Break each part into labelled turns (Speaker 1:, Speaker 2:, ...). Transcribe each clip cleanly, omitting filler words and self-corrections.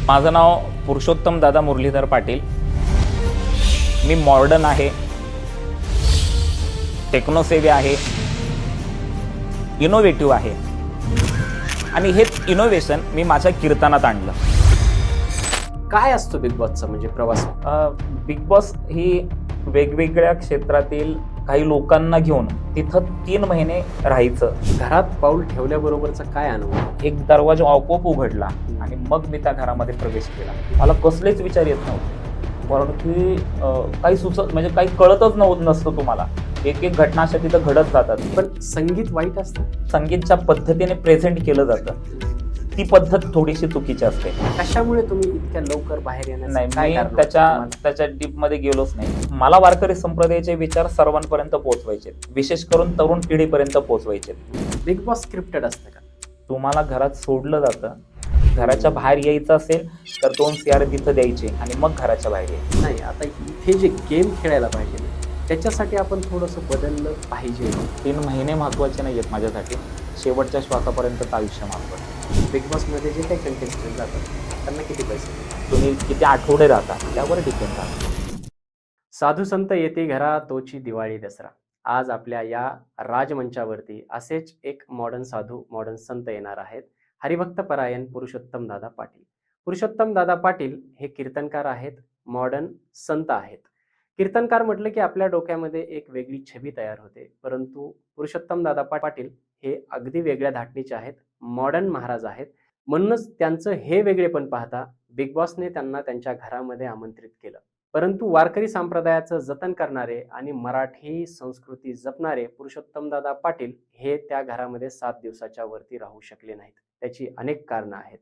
Speaker 1: माझं नाव पुरुषोत्तम दादा मुरलीधर पाटील. मी मॉडर्न आहे, टेक्नोसेव्ही आहे, इनोव्हेटिव्ह आहे आणि हेच इनोव्हेशन मी माझ्या कीर्तनात आणलं.
Speaker 2: काय असतो बिग बॉसचा म्हणजे प्रवास?
Speaker 1: बिग बॉस ही वेगवेगळ्या क्षेत्रातील काही लोकांना घेऊन तिथं 3 महिने राहायचं.
Speaker 2: घरात पाऊल ठेवल्याबरोबरचा काय अनुभव?
Speaker 1: एक दरवाजा आपोआप उघडला आणि मग मी त्या घरामध्ये प्रवेश केला. मला कसलेच विचार येत नव्हते, कारण की काही म्हणजे काही कळतच नसतं तुम्हाला. एक एक घटना अशा तिथं घडत जातात.
Speaker 2: पण संगीत वाईट असतं?
Speaker 1: संगीतच्या पद्धतीने प्रेझेंट केलं जातं, ती पद्धत थोडीशी चुकीची असते.
Speaker 2: कशामुळे तुम्ही इतक्या लवकर बाहेर येण्याचं
Speaker 1: नाही,
Speaker 2: काय
Speaker 1: मी
Speaker 2: कारण होतं तुम्हाला?
Speaker 1: त्याच्या डीप मध्ये गेलोच नाही. मला वारकरी संप्रदायाचे विचार सर्वांपर्यंत पोहोचवायचे, विशेष करून तरुण पिढीपर्यंत पोहोचवायचे.
Speaker 2: बिग बॉस स्क्रिप्टेड असतं का?
Speaker 1: तुम्हाला घरात सोडलं जातं, घराच्या बाहेर यायचं असेल तर 2 CR तिथं द्यायचे आणि मग घराच्या बाहेर यायचं.
Speaker 2: नाही, आता इथे जे गेम खेळायला पाहिजे ना, त्याच्यासाठी आपण थोडंसं बदललं पाहिजे.
Speaker 1: 3 महिने महत्वाचे नाही आहेत माझ्यासाठी, शेवटच्या श्वासापर्यंत आयुष्य महत्वाचं.
Speaker 2: बिग बॉसमध्ये जे काही कंटेस्टंट जातात त्यांना किती पैसे मिळतात?
Speaker 1: तुम्ही किती आठवडे राहता त्यावर डिपेंड राहतं.
Speaker 2: साधू संत येते घरा तोची दिवाळी दसरा. आज आपल्या या राजमंचावरती असेच एक मॉडर्न साधू, मॉडर्न संत येणार आहेत. हरिभक्त परायण पुरुषोत्तम दादा पाटील. पुरुषोत्तम दादा पाटील हे कीर्तनकार आहेत, मॉडर्न संत आहेत. कीर्तनकार म्हटलं की आपल्या डोक्यामध्ये एक वेगळी छबी तयार होते, परंतु पुरुषोत्तम दादा पाटील हे अगदी वेगळ्या धाटणीचे आहेत, मॉडर्न महाराज आहेत. म्हणूनच त्यांचं हे वेगळेपण पाहता बिग बॉसने त्यांना त्यांच्या घरामध्ये आमंत्रित केलं. परंतु वारकरी संप्रदायाचं जतन करणारे आणि मराठी संस्कृती जपणारे पुरुषोत्तमदादा पाटील हे त्या घरामध्ये 7 दिवसाच्या वरती राहू शकले नाहीत. त्याची अनेक कारणं आहेत.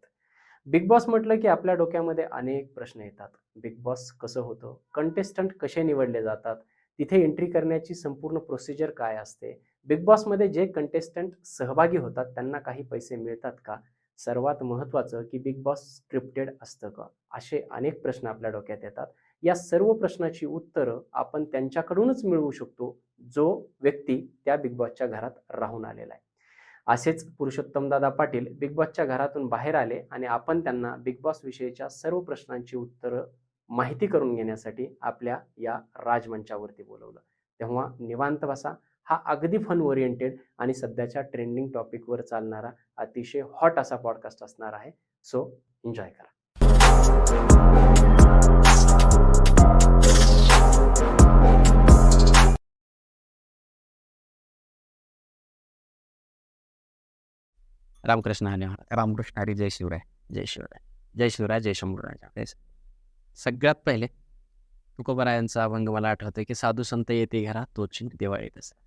Speaker 2: बिग बॉस म्हटलं की आपल्या डोक्यामध्ये अनेक प्रश्न येतात. बिग बॉस कसं होतं? कंटेस्टंट कसे निवडले जातात? तिथे एंट्री करण्याची संपूर्ण प्रोसिजर काय असते? बिग बॉसमध्ये जे कंटेस्टंट सहभागी होतात त्यांना काही पैसे मिळतात का? सर्वात महत्त्वाचं की बिग बॉस स्क्रिप्टेड असतं का? असे अनेक प्रश्न आपल्या डोक्यात येतात. या सर्व प्रश्नाची उत्तरं आपण त्यांच्याकडूनच मिळवू शकतो, जो व्यक्ती त्या बिग बॉसच्या घरात राहून आलेला आहे. असेच पुरुषोत्तमदादा पाटील बिग बॉसच्या घरातून बाहेर आले आणि आपण त्यांना बिग बॉस विषयीच्या सर्व प्रश्नांची उत्तरं माहिती करून घेण्यासाठी आपल्या या राजमंचावरती बोलवलं. तेव्हा निवांत बसा. हा अगदी फन ओरिएंटेड आणि सध्याच्या ट्रेंडिंग टॉपिकवर चालणारा अतिशय हॉट असा पॉडकास्ट असणार आहे. सो एन्जॉय करा.
Speaker 3: रामकृष्ण हरी महाराज. रामकृष्ण हरी. जय शिवराय. जय शिवराय. जय शिवराय. जय शंभूराज. सगळ्यात पहिले तुकोबारायांचा अभंग मला आठवतोय की साधू संत येते घरा तोची दिवाळी दसरा.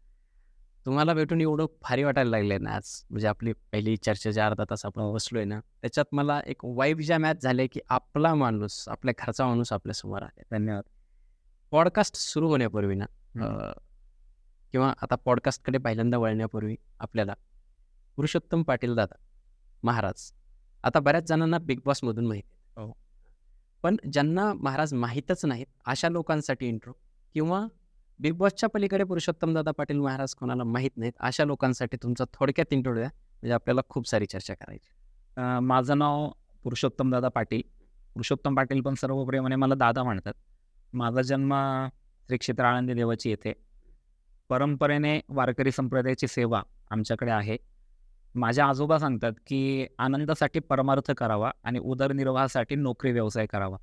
Speaker 3: तुम्हाला भेटून एवढं भारी वाटायला लागलंय ना आज, म्हणजे आपली पहिली चर्चेच्या अर्धा तास आपण बसलोय ना, त्याच्यात मला एक वाईब ज्या मॅच झाले की आपला माणूस, आपल्या घरचा माणूस आपल्यासमोर आहे. धन्यवाद. पॉडकास्ट सुरू होण्यापूर्वी ना किंवा आता पॉडकास्टकडे पहिल्यांदा वळण्यापूर्वी आपल्याला पुरुषोत्तम पाटील दादा महाराज, आता बऱ्याच जणांना बिग बॉसमधून माहिती आहे, पण ज्यांना महाराज माहीतच नाहीत अशा लोकांसाठी इंट्रो, किंवा बिग बॉसच्या पलीकडे पुरुषोत्तम दादा पाटील महाराज कोणाला माहीत नाहीत अशा लोकांसाठी तुमचा थोडक्यात इंट्रो द्या, म्हणजे आपल्याला खूप सारी चर्चा करायची.
Speaker 1: माझं नाव पुरुषोत्तम दादा पाटील. पुरुषोत्तम पाटील पण सर्व प्रेमाने मला दादा म्हणतात. माझा जन्म श्री क्षेत्र आळंदी देवाची येथे. परंपरेने वारकरी संप्रदायाची सेवा आमच्याकडे आहे. माझ्या आजोबा सांगतात की आनंदासाठी परमार्थ करावा आणि उदरनिर्वाहासाठी नोकरी व्यवसाय करावा.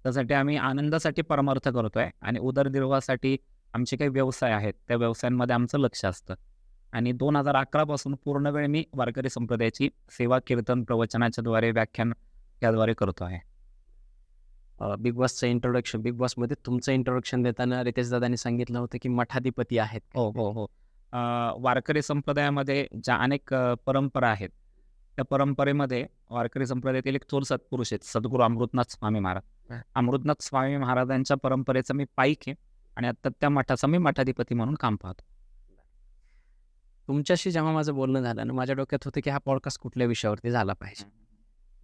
Speaker 1: त्यासाठी आम्ही आनंदासाठी परमार्थ करतोय आणि उदरनिर्वाहासाठी आमचे काही व्यवसाय आहेत, त्या व्यवसायांमध्ये आमचं लक्ष असतं. आणि 2011 पासून पूर्ण वेळ मी वारकरी संप्रदायाची सेवा, कीर्तन, प्रवचनाच्या द्वारे, व्याख्यान याद्वारे करतो आहे.
Speaker 3: बिग बॉसचं इंट्रोडक्शन, बिग बॉसमध्ये तुमचं इंट्रोडक्शन देताना रितेश दादांनी सांगितलं होतं की मठाधिपती आहेत.
Speaker 1: हो. वारकरी संप्रदायामध्ये ज्या अनेक परंपरा आहेत, त्या परंपरेमध्ये वारकरी संप्रदायातील एक थोर सत्पुरुष आहेत, सद्गुरू अमृतनाथ स्वामी महाराज. अमृतनाथ स्वामी महाराजांच्या परंपरेचा मी पाईक आहे आणि आता त्या मठाचा मी मठाधिपती म्हणून काम पाहतो.
Speaker 3: तुमच्याशी जेव्हा माझं बोलणं झालं ना, माझ्या डोक्यात होतं की हा पॉडकास्ट कुठल्या विषयावरती झाला पाहिजे.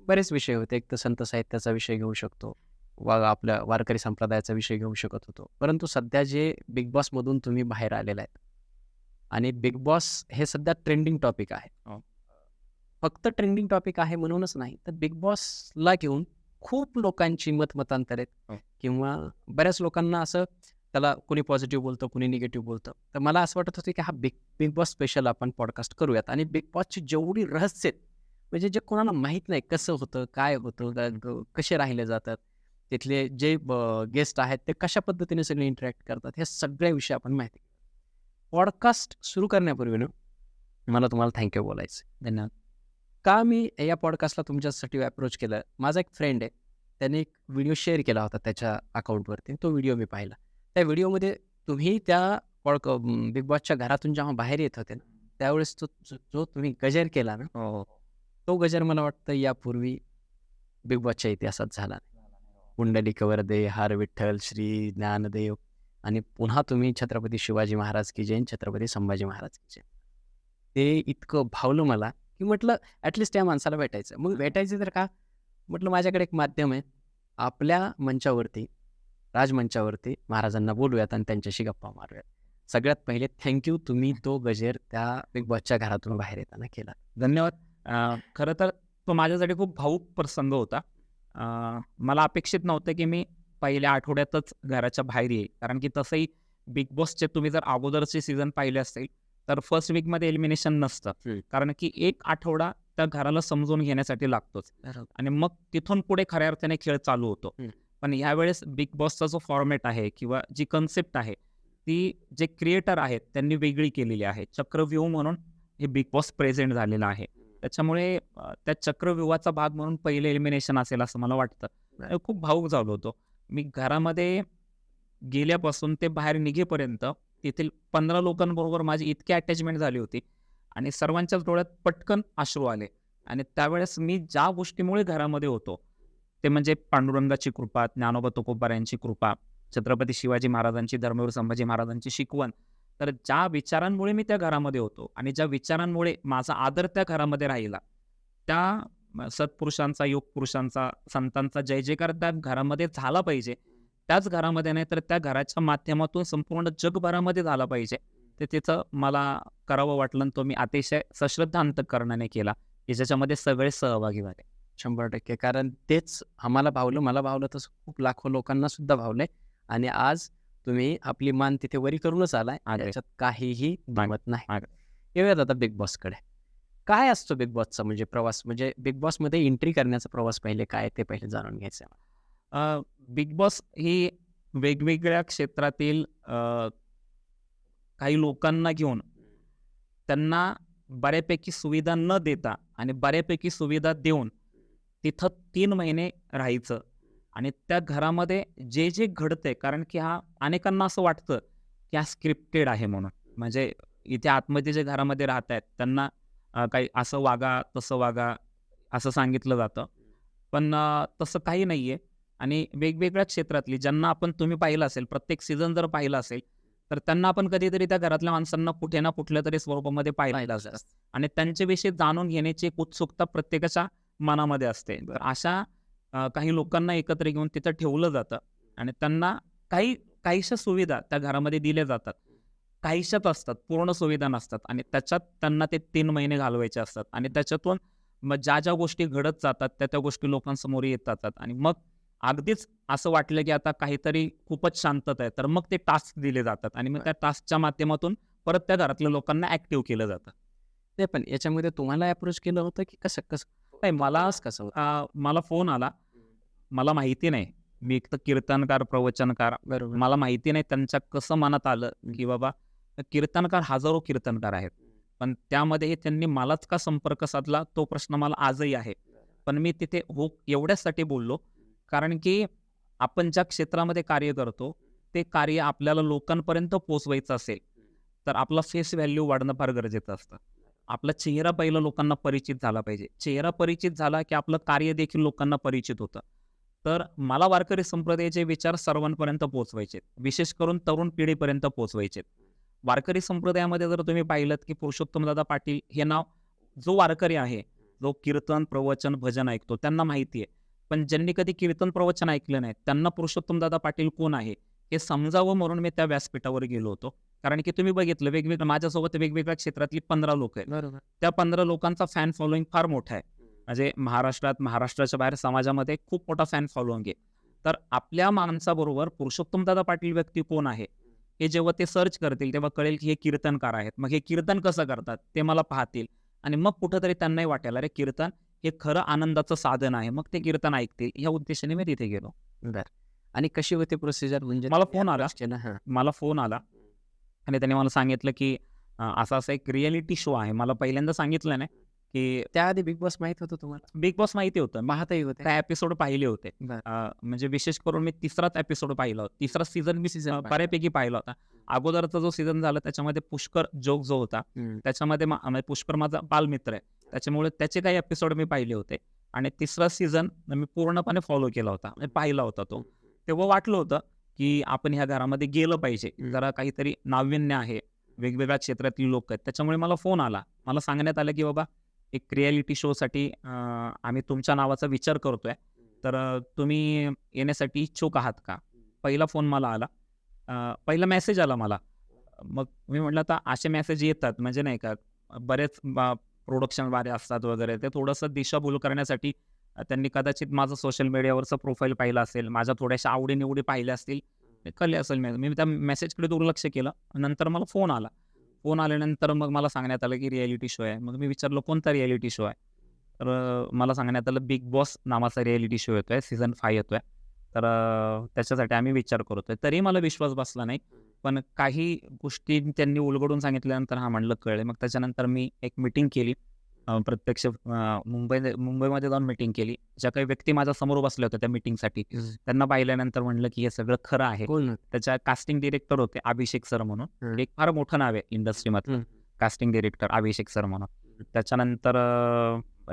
Speaker 3: बरेच विषय होते. एक तर संत साहित्याचा विषय घेऊ शकतो, आपल्या वारकरी संप्रदायाचा विषय घेऊ शकत होतो, परंतु सध्या जे बिग बॉसमधून तुम्ही बाहेर आलेला आहेत आणि बिग बॉस हे सध्या ट्रेंडिंग टॉपिक आहे. फक्त ट्रेंडिंग टॉपिक आहे म्हणूनच नाही, तर बिग बॉसला घेऊन खूप लोकांची मतांतर आहेत
Speaker 1: हो.
Speaker 3: किंवा बऱ्याच लोकांना असं त्याला कोणी पॉझिटिव्ह बोलतं, कोणी निगेटिव्ह बोलतं. तर मला असं वाटत होतं की हा बिग बॉस स्पेशल आपण पॉडकास्ट करूयात आणि बिग बॉसची जेवढी रहस्य आहेत, म्हणजे जे कोणाला माहीत नाही कसं होतं, काय होतं, कसे राहिले जातात, तिथले जे गेस्ट आहेत ते कशा पद्धतीने सगळे इंटरॅक्ट करतात, ह्या सगळ्या विषयी आपण माहिती पॉडकास्ट सुरू करण्यापूर्वी ना मला तुम्हाला थँक्यू बोलायचं.
Speaker 1: धन्यवाद.
Speaker 3: का मी या पॉडकास्टला तुमच्यासाठी अप्रोच केलं, माझा एक फ्रेंड आहे, त्याने एक व्हिडिओ शेअर केला होता त्याच्या अकाउंटवरती. तो व्हिडिओ मी पाहिला. त्या व्हिडिओमध्ये तुम्ही त्या बिग बॉसच्या घरातून जेव्हा बाहेर येत होते ना, त्यावेळेस तो जो तुम्ही गजर केला ना,
Speaker 1: हो.
Speaker 3: तो गजर मला वाटतं यापूर्वी बिग बॉसच्या इतिहासात झाला नाही. पुंडलिक वरदे, हर विठ्ठल, श्री ज्ञानदेव आणि पुन्हा तुम्ही छत्रपती शिवाजी महाराज की जय, छत्रपती संभाजी महाराज की जय. ते इतकं भावलं मला की म्हटलं ॲटलिस्ट त्या माणसाला भेटायचं. मग भेटायचं तर का? म्हटलं माझ्याकडे एक माध्यम आहे. आपल्या मंचावरती, राजमंचावरती महाराजांना बोलूयात आणि त्यांच्याशी गप्पा मारूयात. सगळ्यात पहिले थँक्यू तुम्ही तो गजर त्या बिग बॉसच्या घरातून बाहेर येताना केला.
Speaker 1: धन्यवाद. खरं तर तो माझ्यासाठी खूप भावूक प्रसंग होता. मला अपेक्षित नव्हतं की मी पहिल्या आठवड्यातच घराच्या बाहेर येईल. कारण की तसंही बिग बॉसचे तुम्ही जर अगोदरचे सीझन पाहिले असतील, तर फर्स्ट वीकमध्ये एलिमिनेशन नसतं. कारण की 1 आठवडा त्या घराला समजून घेण्यासाठी लागतोच आणि मग तिथून पुढे खऱ्या अर्थाने खेळ चालू होतो. पण यावेळेस बिग बॉसचा जो फॉर्मॅट आहे किंवा जी कन्सेप्ट आहे, ती जे क्रिएटर आहेत त्यांनी वेगळी केलेली आहे. चक्रव्यूह म्हणून हे बिग बॉस प्रेझेंट झालेलं आहे. त्याच्यामुळे त्या चक्रव्यूहाचा भाग म्हणून पहिले एलिमिनेशन असेल असं मला वाटतं. खूप भावूक झालो होतो. मी घरामध्ये गेल्यापासून ते बाहेर निघेपर्यंत तेथील 15 लोकांबरोबर माझी इतकी अटॅचमेंट झाली होती आणि सर्वांच्याच डोळ्यात पटकन अश्रू आले आणि त्यावेळेस मी ज्या गोष्टीमुळे घरामध्ये होतो, ते म्हणजे पांडुरंगाची कृपा, ज्ञानोबा तुकोबारायांची कृपा, छत्रपती शिवाजी महाराजांची, धर्मवीर संभाजी महाराजांची शिकवण. तर ज्या विचारांमुळे मी त्या घरामध्ये होतो आणि ज्या विचारांमुळे माझा आदर त्या घरामध्ये राहिला, त्या सत्पुरुषांचा, योगपुरुषांचा, संतांचा जय जयकार त्या घरामध्ये झाला पाहिजे. त्याच घरामध्ये नाही तर त्या घराच्या माध्यमातून संपूर्ण जगभरामध्ये झाला पाहिजे. ते तिथं मला करावं वाटलं आणि तो मी अतिशय सश्रद्ध अंतःकरणाने केला, की ज्याच्यामध्ये सगळे सहभागी झाले.
Speaker 3: 100% कारण तेच आम्हाला भावलं, मला भावलं तसं खूप लाखो लोकांना सुद्धा भावलंय आणि आज तुम्ही आपली मान तिथे वरी करूनच आलाय.
Speaker 1: अगदी.
Speaker 3: याच्यात काहीही दुमत नाही.
Speaker 1: अगदी.
Speaker 3: येऊयात आता बिग बॉसकडे. काय असतो बिग बॉसचा म्हणजे प्रवास? म्हणजे बिग बॉसमध्ये एंट्री करण्याचा प्रवास पहिले काय ते पहिले जाणून घ्यायचं आहे.
Speaker 1: बिग बॉस ही वेगवेगळ्या क्षेत्रातील काही लोकांना घेऊन त्यांना बऱ्यापैकी सुविधा न देता आणि बऱ्यापैकी सुविधा देऊन तिथं 3 महिने राहायचं आणि त्या घरामध्ये जे जे घडतंय, कारण की अनेकांना असं वाटतं की हा स्क्रिप्टेड आहे म्हणून. म्हणजे इथे आतमध्ये जे घरामध्ये राहत आहेत त्यांना काही असं वागा, तसं वागा असं सांगितलं जातं. पण तसं काही नाहीये आणि वेगवेगळ्या क्षेत्रातली ज्यांना तुम्ही पाहिलं असेल, प्रत्येक सीझन जर पाहिलं असेल, तर त्यांना आपण कधीतरी त्या घरातल्या माणसांना कुठे ना कुठल्या तरी स्वरूपामध्ये पाहिलं असतं आणि त्यांच्याविषयी जाणून घेण्याची एक उत्सुकता प्रत्येकाच्या मनामध्ये असते. तर अशा काही लोकांना एकत्र घेऊन तिथं ठेवलं जातं आणि त्यांना काहीशा सुविधा त्या घरामध्ये दिल्या जातात. काहीशाच असतात, पूर्ण सुविधा नसतात आणि त्याच्यात त्यांना ते 3 महिने घालवायचे असतात आणि त्याच्यातून मग ज्या गोष्टी घडत जातात त्या गोष्टी लोकांसमोर येत जातात आणि मग अगदीच असं वाटलं की आता काहीतरी खूपच शांतता आहे, तर मग ते टास्क दिले जातात आणि मग त्या टास्कच्या माध्यमातून परत त्या घरातल्या लोकांना ऍक्टिव्ह केलं जातं.
Speaker 3: ते पण याच्यामध्ये तुम्हाला अप्रोच केलं होतं की कसं कसं
Speaker 1: नाही,
Speaker 3: कसं होतं?
Speaker 1: मला फोन आला. मला माहिती नाही. मी एक तर कीर्तनकार, प्रवचनकार.
Speaker 3: बरोबर.
Speaker 1: मला माहिती नाही त्यांच्या कसं मनात आलं की बाबा कीर्तनकार हजारो कीर्तनकार आहेत. पण त्यामध्ये त्यांनी मलाच का संपर्क साधला तो प्रश्न मला आजही आहे. पण मी तिथे हो एवढ्यासाठी बोललो, कारण की आपण ज्या क्षेत्रामध्ये कार्य करतो, ते कार्य आपल्याला लोकांपर्यंत पोहोचवायचं असेल, तर आपला फेस व्हॅल्यू वाढणं फार गरजेचं असतं. आपला चेहरा पहिला लोकांना परिचित झाला पाहिजे. चेहरा परिचित झाला की आपलं कार्य देखील लोकांना परिचित होतं. तर मला वारकरी संप्रदायाचे विचार सर्वांपर्यंत पोहोचवायचे, विशेष करून तरुण पिढीपर्यंत पोहोचवायचे. वारकरी संप्रदायामध्ये जर तुम्ही पाहिलत की पुरुषोत्तमदादा पाटील हे नाव, जो वारकरी आहे, जो कीर्तन, प्रवचन, भजन ऐकतो त्यांना माहिती आहे. पण ज्यांनी कधी कीर्तन, प्रवचन ऐकलं नाही त्यांना पुरुषोत्तमदादा पाटील कोण आहे हे समजावं म्हणून मी त्या व्यासपीठावर गेलो होतो. कारण की तुम्ही बघितलं वेगवेगळं माझ्यासोबत वेगवेगळ्या क्षेत्रातली 15 लोक आहेत.
Speaker 3: बरोबर.
Speaker 1: त्या 15 लोकांचा फॅन फॉलोइंग फार मोठा आहे म्हणजे महाराष्ट्राच्या बाहेर समाजामध्ये खूप मोठा फॅन फॉलोइंग आहे. तर आपल्या माणसाबरोबर पुरुषोत्तमदादा पाटील व्यक्ती कोण आहे, हे जेव्हा ते सर्च करतील तेव्हा कळेल की हे कीर्तनकार आहेत. मग हे कीर्तन कसं करतात ते मला पाहतील आणि मग कुठेतरी त्यांनाही वाटेल, अरे कीर्तन हे खरं आनंदाचं साधन आहे. मग ते कीर्तन ऐकतील. ह्या उद्देशाने मी तिथे गेलो.
Speaker 3: बरं. आणि कशी होती प्रोसिजर म्हणजे
Speaker 1: मला
Speaker 3: तुम्ही
Speaker 1: फोन आला.
Speaker 3: approach केलं? हां.
Speaker 1: मला फोन आला आणि त्याने मला सांगितलं की असा-असा एक रिएलिटी शो आहे. मला पहिल्यांदा सांगितलं नाही की
Speaker 3: त्याआधी बिग बॉस माहित होतं तुम्हाला?
Speaker 1: बिग बॉस माहिती होतं.
Speaker 3: पाहतही होते?
Speaker 1: काही एपिसोड पाहिले होते.
Speaker 3: बरं.
Speaker 1: म्हणजे विशेष करून मी तिसराच एपिसोड पाहिला होता. तिसरा सीझन मी
Speaker 3: सीझन पाहिला.
Speaker 1: बऱ्यापैकी पाहिला होता. अगोदरचा जो सीझन झाला त्याच्यामध्ये पुष्कर जोग जो होता,
Speaker 3: हं.
Speaker 1: त्याच्यामध्ये म्हणजे पुष्कर माझा बालमित्र आहे. त्याच्यामुळे त्याचे काही एपिसोड मी पाहिले होते आणि तिसरा सीझन मी पूर्णपणे फॉलो केला होता. म्हणजे पाहिला होता तो. तेव्हा वाटलं होतं की आपण ह्या घरामध्ये गेलं पाहिजे. जरा काहीतरी नाविन्य आहे. वेगवेगळ्या क्षेत्रातील लोक आहेत. त्याच्यामुळे मला फोन आला. मला सांगण्यात आलं की बाबा एक रिएलिटी शोसाठी आम्ही तुमच्या नावाचा विचार करतोय. तर तुम्ही येण्यासाठी इच्छुक आहात का? पहिला फोन मला आला. पहिला मेसेज आला मला. मग मी म्हटलं आता असे मेसेज येतात म्हणजे नाही का बरेच प्रोडक्शनवाले असतात वगैरे. ते थोडंसं दिशाभूल करण्यासाठी त्यांनी कदाचित माझं सोशल मीडियावरचं प्रोफाईल पाहिलं असेल. माझ्या थोड्याशा आवडी-निवडी पाहिल्या असतील. कळले असेल मी त्या मेसेजकडे दुर्लक्ष केलं. नंतर मला फोन आला. फोन आल्यानंतर मग मला सांगण्यात आलं की रिएलिटी शो आहे. मग मी विचारलं कोणता रिएलिटी शो आहे? तर मला सांगण्यात आलं बिग बॉस नावाचा रिएलिटी शो येतोय. सीझन 5 येतोय. तर त्याच्यासाठी आम्ही विचार करतोय. तरी मला विश्वास बसला नाही. पण काही गोष्टी त्यांनी उलगडून सांगितल्यानंतर हां, म्हणलं कळलं. मग त्याच्यानंतर मी एक मीटिंग केली. प्रत्यक्ष मुंबईमध्ये जाऊन मीटिंग केली. ज्या काही व्यक्ती माझ्या समोर बसल्या होत्या त्या मीटिंगसाठी. त्यांना पाहिल्यानंतर म्हणलं की हे सगळं खरं आहे.
Speaker 3: कोण होतं?
Speaker 1: त्याच्या कास्टिंग डायरेक्टर होते अभिषेक सर म्हणून.
Speaker 3: हं.
Speaker 1: एक फार मोठं नाव आहे इंडस्ट्रीमधलं.
Speaker 3: हं.
Speaker 1: कास्टिंग डायरेक्टर अभिषेक सर म्हणून. त्याच्यानंतर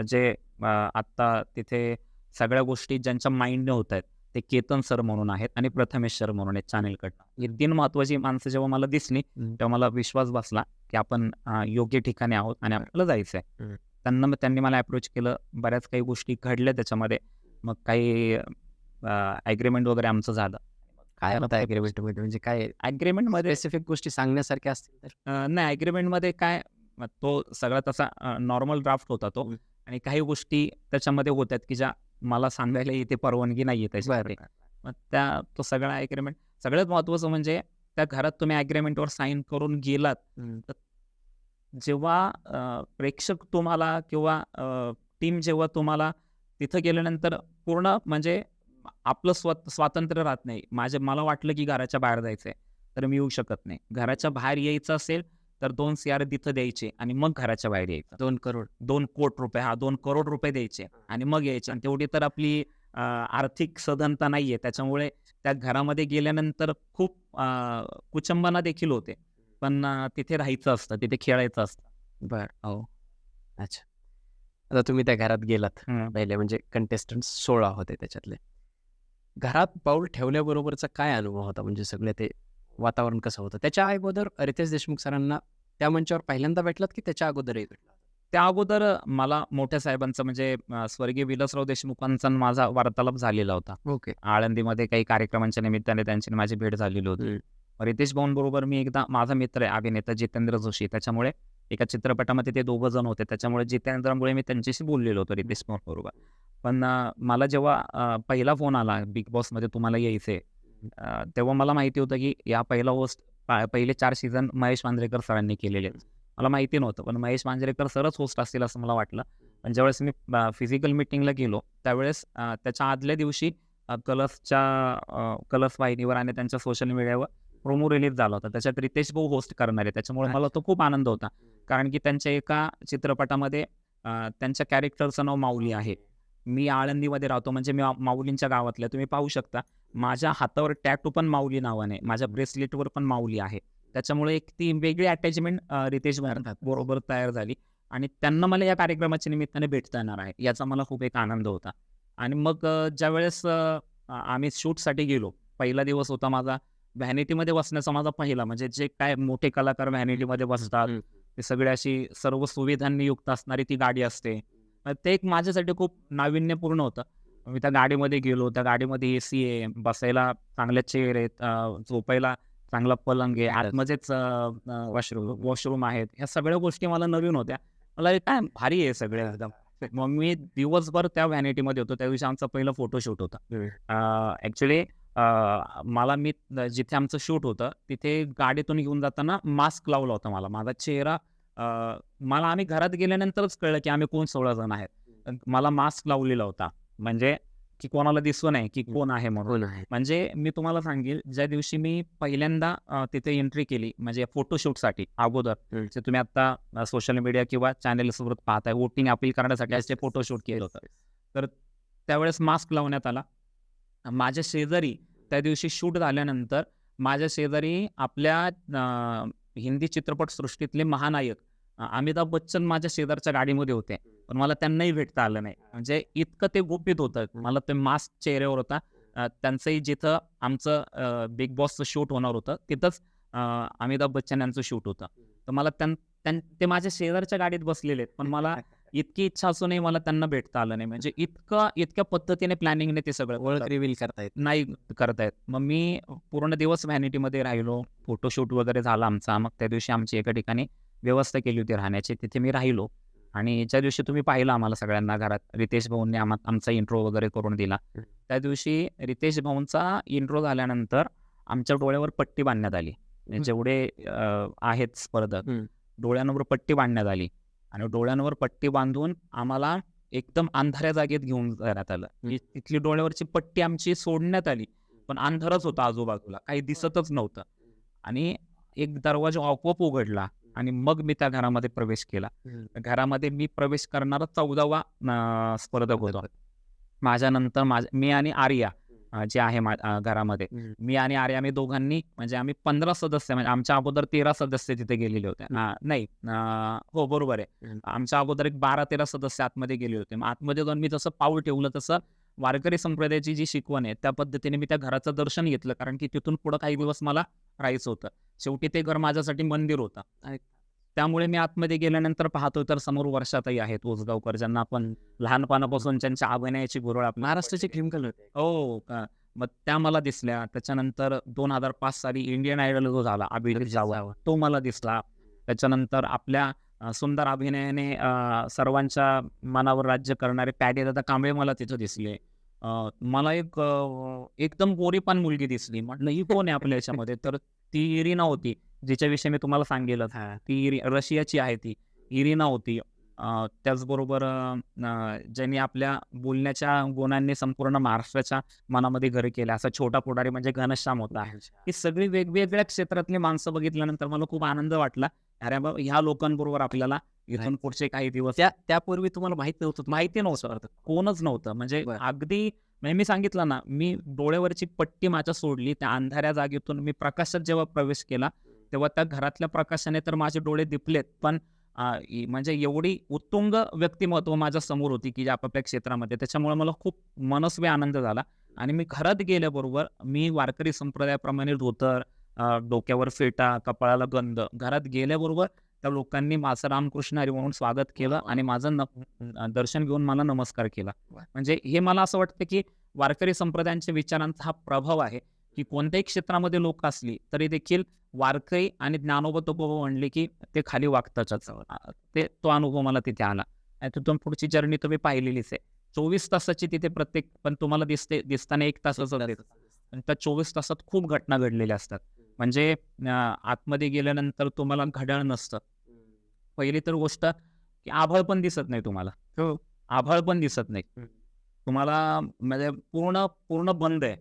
Speaker 1: जे आत्ता तिथे सगळ्या गोष्टी ज्यांच्या माइंडने होत आहेत ते केतन सर म्हणून आहेत आणि प्रथमेश सर म्हणून आहेत चॅनेलकडनं. ही 3 महत्त्वाची माणसं जेव्हा मला दिसली तेव्हा मला विश्वास बसला की आपण योग्य ठिकाणी आहोत आणि आपल्याला जायचं आहे. त्यांनी मला अप्रोच केलं. बऱ्याच काही गोष्टी घडल्या त्याच्यामध्ये. मग काही ॲग्रीमेंट वगैरे आमचं झालं.
Speaker 3: काय होतं ॲग्रीमेंटमध्ये म्हणजे काय
Speaker 1: ॲग्रीमेंटमध्ये
Speaker 3: स्पेसिफिक गोष्टी सांगण्यासारख्या असतील तर?
Speaker 1: नाही ॲग्रीमेंटमध्ये काय तो सगळा तसा नॉर्मल ड्राफ्ट होता तो आणि काही गोष्टी त्याच्यामध्ये होत्यात की ज्या मला सांगायला इथे परवानगी नाहीये त्याच्यामध्ये. मग तो सगळा ॲग्रीमेंट सगळ्यात महत्त्वाचं म्हणजे त्या घरात तुम्ही ॲग्रीमेंटवर साइन करून गेलात तर जेव्हा प्रेक्षक तुम्हाला किंवा टीम जेव्हा तुम्हाला तिथं गेल्यानंतर पूर्ण म्हणजे आपलं स्वातंत्र्य राहत नाही. मला वाटलं की घराच्या बाहेर जायचंय तर मी येऊ शकत नाही. घराच्या बाहेर यायचं असेल तर 2 CR तिथं द्यायचे आणि मग घराच्या बाहेर यायचं.
Speaker 3: 2 करोड.
Speaker 1: 2 कोटी रुपये 2 करोड रुपये द्यायचे आणि मग यायचे आणि तेवढी तर आपली आर्थिक सधनता नाहीये. त्याच्यामुळे त्या घरामध्ये गेल्यानंतर खूप कुचंबना देखील होते. पण तिथे राहायचं असतं, तिथे खेळायचं असतं.
Speaker 3: बरं. हो. अच्छा. आता तुम्ही त्या घरात गेलात.
Speaker 1: हं.
Speaker 3: पहिले म्हणजे कंटेस्टंट्स 16 होते त्याच्यातले. घरात पाऊल ठेवल्याबरोबरचा काय अनुभव होता? म्हणजे सगळे ते वातावरण कसं होतं? त्याच्या अगोदर रितेश देशमुख सरांना त्या मंचावर पहिल्यांदा भेटलात की त्याच्या अगोदरही भेटलात?
Speaker 1: त्या अगोदर मला मोठ्या साहेबांचं म्हणजे स्वर्गीय विलासराव देशमुखांचा आणि माझा वार्तालाप झालेला होता.
Speaker 3: ओके.
Speaker 1: आळंदीमध्ये काही कार्यक्रमांच्या निमित्ताने त्यांची आणि माझी भेट झालेली होती. रितेश भाऊंबरोबर मी एकदा माझा मित्र आहे अभिनेता जितेंद्र जोशी. त्याच्यामुळे एका चित्रपटामध्ये ते दोघं जण होते. त्याच्यामुळे जितेंद्रमुळे मी त्यांच्याशी बोललेलो होतो रितेश भाऊंबरोबर. पण मला जेव्हा पहिला फोन आला बिग बॉसमध्ये तुम्हाला यायचंय तेव्हा मला माहिती होतं की या पहिला होस्ट पहिले 4 सीझन महेश मांजरेकर सरांनी केलेले आहेत. मला माहिती नव्हतं. पण महेश मांजरेकर सरच होस्ट असतील असं मला वाटलं. पण ज्यावेळेस मी फिजिकल मीटिंगला गेलो त्यावेळेस त्याच्या आदल्या दिवशी कलर्स वाहिनीवर आणि त्यांच्या सोशल मीडियावर प्रोमो रिलीज झाला होता. त्याच्यात रितेश भाऊ होस्ट करणार आहे. त्याच्यामुळे मला तो खूप आनंद होता. कारण की त्यांच्या एका चित्रपटामध्ये त्यांच्या कॅरेक्टरचं नाव माऊली आहे. मी आळंदीमध्ये राहतो म्हणजे मी माऊलींच्या गावातल्या. तुम्ही पाहू शकता माझ्या हातावर टॅटू पण माऊली नावाने, माझ्या ब्रेसलेटवर पण माऊली आहे. त्याच्यामुळे एक ती वेगळी अटॅचमेंट रितेश बरोबर तयार झाली आणि त्यांना मला या कार्यक्रमाच्या निमित्ताने भेटता येणार आहे याचा मला खूप एक आनंद होता. आणि मग ज्यावेळेस आम्ही शूटसाठी गेलो, पहिला दिवस होता माझा व्हॅनिटीमध्ये बसण्याचा माझा पहिला म्हणजे जे काय मोठे कलाकार व्हॅनिटीमध्ये बसतात ते सगळे अशी सर्व सुविधांनी युक्त असणारी ती गाडी असते. ते एक माझ्यासाठी खूप नाविन्यपूर्ण होतं. मी त्या गाडीमध्ये गेलो. त्या गाडीमध्ये AC आहे, बसायला चांगल्या चेअर आहेत, झोपायला चांगला पलंग आहे, आतमध्येच वॉशरूम आहेत. ह्या सगळ्या गोष्टी मला नवीन होत्या. मला काय भारी आहे सगळं एकदम. मग मी दिवसभर त्या व्हॅनिटीमध्ये होतो. त्या दिवशी आमचा पहिला फोटोशूट होता. ॲक्च्युली मला जिथे आमचं शूट होतं तिथे गाडीतून घेऊन जाताना मास्क लावला होता मला. माझा चेहरा मला आम्ही घरात गेल्यानंतरच कळलं की आम्ही कोण 16 जण आहेत. मला मास्क लावलेला होता. म्हणजे की कोणाला दिसू नये की कोण आहे म्हणून.
Speaker 3: कोण आहे?
Speaker 1: म्हणजे मी तुम्हाला सांगेल, ज्या दिवशी मी पहिल्यांदा तिथे एंट्री केली म्हणजे फोटोशूटसाठी अगोदर, जे तुम्ही आता सोशल मीडिया किंवा चॅनेल्सवर पाहताय, वोटिंग अपील करण्यासाठी असे फोटोशूट केलं होतं. तर त्यावेळेस मास्क लावण्यात आला. माझ्या शेजारी त्या दिवशी शूट झाल्यानंतर माझ्या शेजारी आपल्या हिंदी चित्रपटसृष्टीतले महानायक अमिताभ बच्चन माझ्या शेजारच्या गाडीमध्ये होते. पण मला त्यांनाही भेटता आलं नाही. म्हणजे इतकं ते गुपित होतं. मला ते मास्क चेहऱ्यावर होता. त्यांचंही जिथं आमचं बिग बॉसचं शूट होणार होतं तिथंच अमिताभ बच्चन यांचं शूट होतं. तर मला ते माझ्या शेजारच्या गाडीत बसलेले आहेत. पण मला इतकी इच्छा असूनही मला त्यांना भेटता आलं नाही. म्हणजे इतक्या पद्धतीने प्लॅनिंगने ते सगळं
Speaker 3: ओळख रिव्हील करतायत.
Speaker 1: नाही करतायत. मग मी पूर्ण दिवस व्हॅनिटीमध्ये राहिलो. फोटोशूट वगैरे झाला आमचा. मग त्या दिवशी आमची एका ठिकाणी व्यवस्था केली होती राहण्याची. तिथे मी राहिलो आणि ज्या दिवशी तुम्ही पाहिलं आम्हाला सगळ्यांना घरात, रितेश भाऊंनी आमचा इंट्रो वगैरे करून दिला. त्या दिवशी रितेश भाऊंचा इंट्रो झाल्यानंतर आमच्या डोळ्यावर पट्टी बांधण्यात आली. जेवढे आहेत स्पर्धक, डोळ्यांवर पट्टी बांधण्यात आली आणि डोळ्यांवर पट्टी बांधून आम्हाला एकदम अंधाऱ्या जागेत घेऊन जाण्यात आलं. तिथली डोळ्यावरची पट्टी आमची सोडण्यात आली. पण अंधारच होता आजूबाजूला, काही दिसतच नव्हतं. आणि एक दरवाजा आपोआप उघडला आणि मग मी त्या घरामध्ये प्रवेश केला. घरामध्ये मी प्रवेश करणारा 14वा स्पर्धक होतो. माझ्यानंतर मी आणि आर्या जे आहे घरामध्ये, मी आणि आर्या आम्ही दोघांनी म्हणजे आम्ही 15 सदस्य, म्हणजे आमच्या अगोदर 13 सदस्य तिथे गेलेले होते. नाही हो बरोबर आहे. आमच्या अगोदर एक 12-13 सदस्य आतमध्ये गेले होते. मग आतमध्ये जाऊन मी जसं पाऊल ठेवलं तसं वारकरी संप्रदायाची जी शिकवण आहे त्या पद्धतीने मी त्या घराचं दर्शन घेतलं. कारण की तिथून पुढं काही दिवस मला राहायचं होतं. शेवटी ते घर माझ्यासाठी मंदिर होतं. त्यामुळे मी आतमध्ये गेल्यानंतर पाहतोय तर समोर वर्षाताई आहेत उसगावकर, ज्यांना आपण लहानपणापासून त्यांच्या अभिनयाची भुरळ
Speaker 3: महाराष्ट्राचे क्रिमिनल होते.
Speaker 1: हो का. मग त्या मला दिसल्या. त्याच्यानंतर 2005 साली इंडियन आयडल जो झाला अभिजित जावळ, तो मला दिसला. त्याच्यानंतर आपल्या सुंदर अभिनयाने सर्वांच्या मनावर राज्य करणारे पॅडी दादा कांबळे मला तिथं दिसले. मला एकदम गोरीपान मुलगी दिसली. म्हटलं ही कोण आहे आपल्या याच्यामध्ये? तर ती इरिना होती, जिच्याविषयी मी तुम्हाला सांगेलच. ती रशियाची आहे. ती इरिना होती. त्याचबरोबर ज्यांनी आपल्या बोलण्याच्या गुणांनी संपूर्ण महाराष्ट्राच्या मनामध्ये घर केलं असा छोटा पुढारी म्हणजे घनश्याम होता. ही सगळी वेगवेगळ्या क्षेत्रातली माणसं बघितल्यानंतर मला खूप आनंद वाटला. अरे बाबा, ह्या लोकांबरोबर आपल्याला इथून पुढचे काही दिवस.
Speaker 3: त्यापूर्वी तुम्हाला
Speaker 1: माहिती नव्हतं, कोणच नव्हतं. म्हणजे अगदी म्हणजे मी सांगितलं ना, मी डोळ्यावरची पट्टी माझ्या सोडली. त्या अंधाऱ्या जागेतून मी प्रकाशात जेव्हा प्रवेश केला तेव्हा त्या घरातल्या प्रकाशाने तर माझे डोळे दिपलेत. पण म्हणजे एवढी उत्तुंग व्यक्तिमत्व माझ्या समोर होती की आपापल्या क्षेत्रामध्ये. त्याच्यामुळे मला खूप मनस्वी आनंद झाला. आणि मी घरात गेल्याबरोबर मी वारकरी संप्रदायाप्रमाणे धोतर, डोक्यावर फेटा, कपाळाला गंध, घरात गेल्याबरोबर त्या लोकांनी माझं रामकृष्ण हरी म्हणून स्वागत केलं आणि माझं दर्शन घेऊन मला नमस्कार केला. म्हणजे हे मला असं वाटतं की वारकरी संप्रदायांच्या विचारांचा हा प्रभाव आहे की कोणत्याही क्षेत्रामध्ये लोक असली तरी देखील वारकरी आणि ज्ञानोबा तुकोबा म्हणले की ते खाली वागतातच. तो अनुभव मला तिथे आला. आणि तिथून पुढची जर्नी तुम्ही पाहिलेलीच आहे. 24 तासाची तिथे प्रत्येक, पण तुम्हाला दिसताना 1 तासाच देतात. आणि त्या 24 तासात खूप घटना घडलेल्या असतात. म्हणजे आतमध्ये गेल्यानंतर तुम्हाला घड्याळ नसतं. पहिली तर गोष्ट की आभाळ पण दिसत नाही तुम्हाला. आभाळ पण दिसत नाही तुम्हाला, म्हणजे पूर्ण बंद आहे.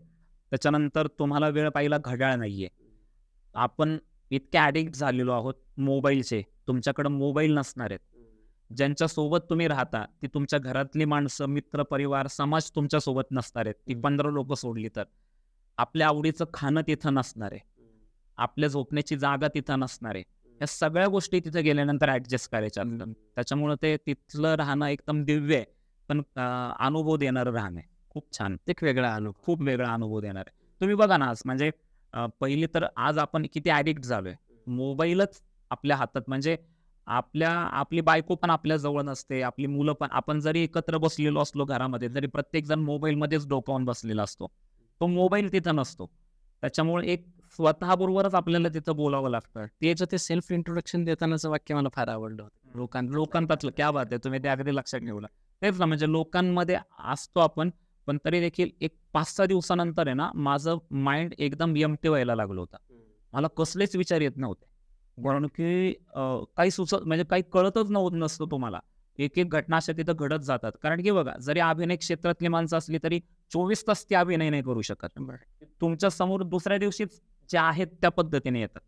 Speaker 1: त्याच्यानंतर तुम्हाला वेळ पाहिला घड्याळ नाहीये. आपण इतके ॲडिक्ट झालेलो आहोत मोबाईलचे. तुमच्याकडे मोबाईल नसणार आहेत. ज्यांच्यासोबत तुम्ही राहता ती तुमच्या घरातली माणसं, मित्र, परिवार, समाज तुमच्यासोबत नसणार आहेत. ती 15 लोक सोडली तर. आपल्या आवडीचं खाणं तिथं नसणार आहे. आपल्या झोपण्याची जागा तिथं नसणार आहे. या सगळ्या गोष्टी तिथे गेल्यानंतर ऍडजस्ट करायच्या असतात. त्याच्यामुळे ते तिथलं राहणं एकदम दिव्य आहे, पण अनुभव देणारं राहणं आहे. खूप छान.
Speaker 3: एक वेगळा अनुभव,
Speaker 1: खूप वेगळा अनुभव देणार आहे. तुम्ही बघा ना, आज म्हणजे पहिली तर आज आपण किती ॲडिक्ट झालोय. मोबाईलच आपल्या हातात. म्हणजे आपली बायको पण आपल्या जवळ नसते, आपली मुलं पण. आपण जरी एकत्र बसलेलो असलो घरामध्ये, तरी प्रत्येक जण मोबाईलमध्येच डोकावून बसलेला असतो. तो मोबाईल तिथं नसतो. त्याच्यामुळे एक स्वतःबरोबरच आपल्याला तिथं बोलावं लागतं.
Speaker 3: ते सेल्फ इंट्रोडक्शन देतानाचं वाक्य मला फार आवडलं होतं.
Speaker 1: लोकांपातलं क्या बात आहे, तुम्ही ते अगदी लक्षात ठेवलं. तेच ना, म्हणजे लोकांमध्ये असतो आपण, पण तरी देखील एक 5-6 दिवसानंतर आहे ना, माझं माइंड एकदम एम्प्टी व्हायला लागलं होतं. मला कसलेच विचार येत नव्हते. कारण की काही म्हणजे काही कळतच नसतं तुम्हाला. एक-एक घटना अशा तिथं घडत जातात. कारण की बघा, जरी अभिनय क्षेत्रातली माणसं असली तरी 24 तास ती अभिनय नाही करू शकत. तुमच्या समोर दुसऱ्या दिवशीच जे आहेत त्या पद्धतीने येतात.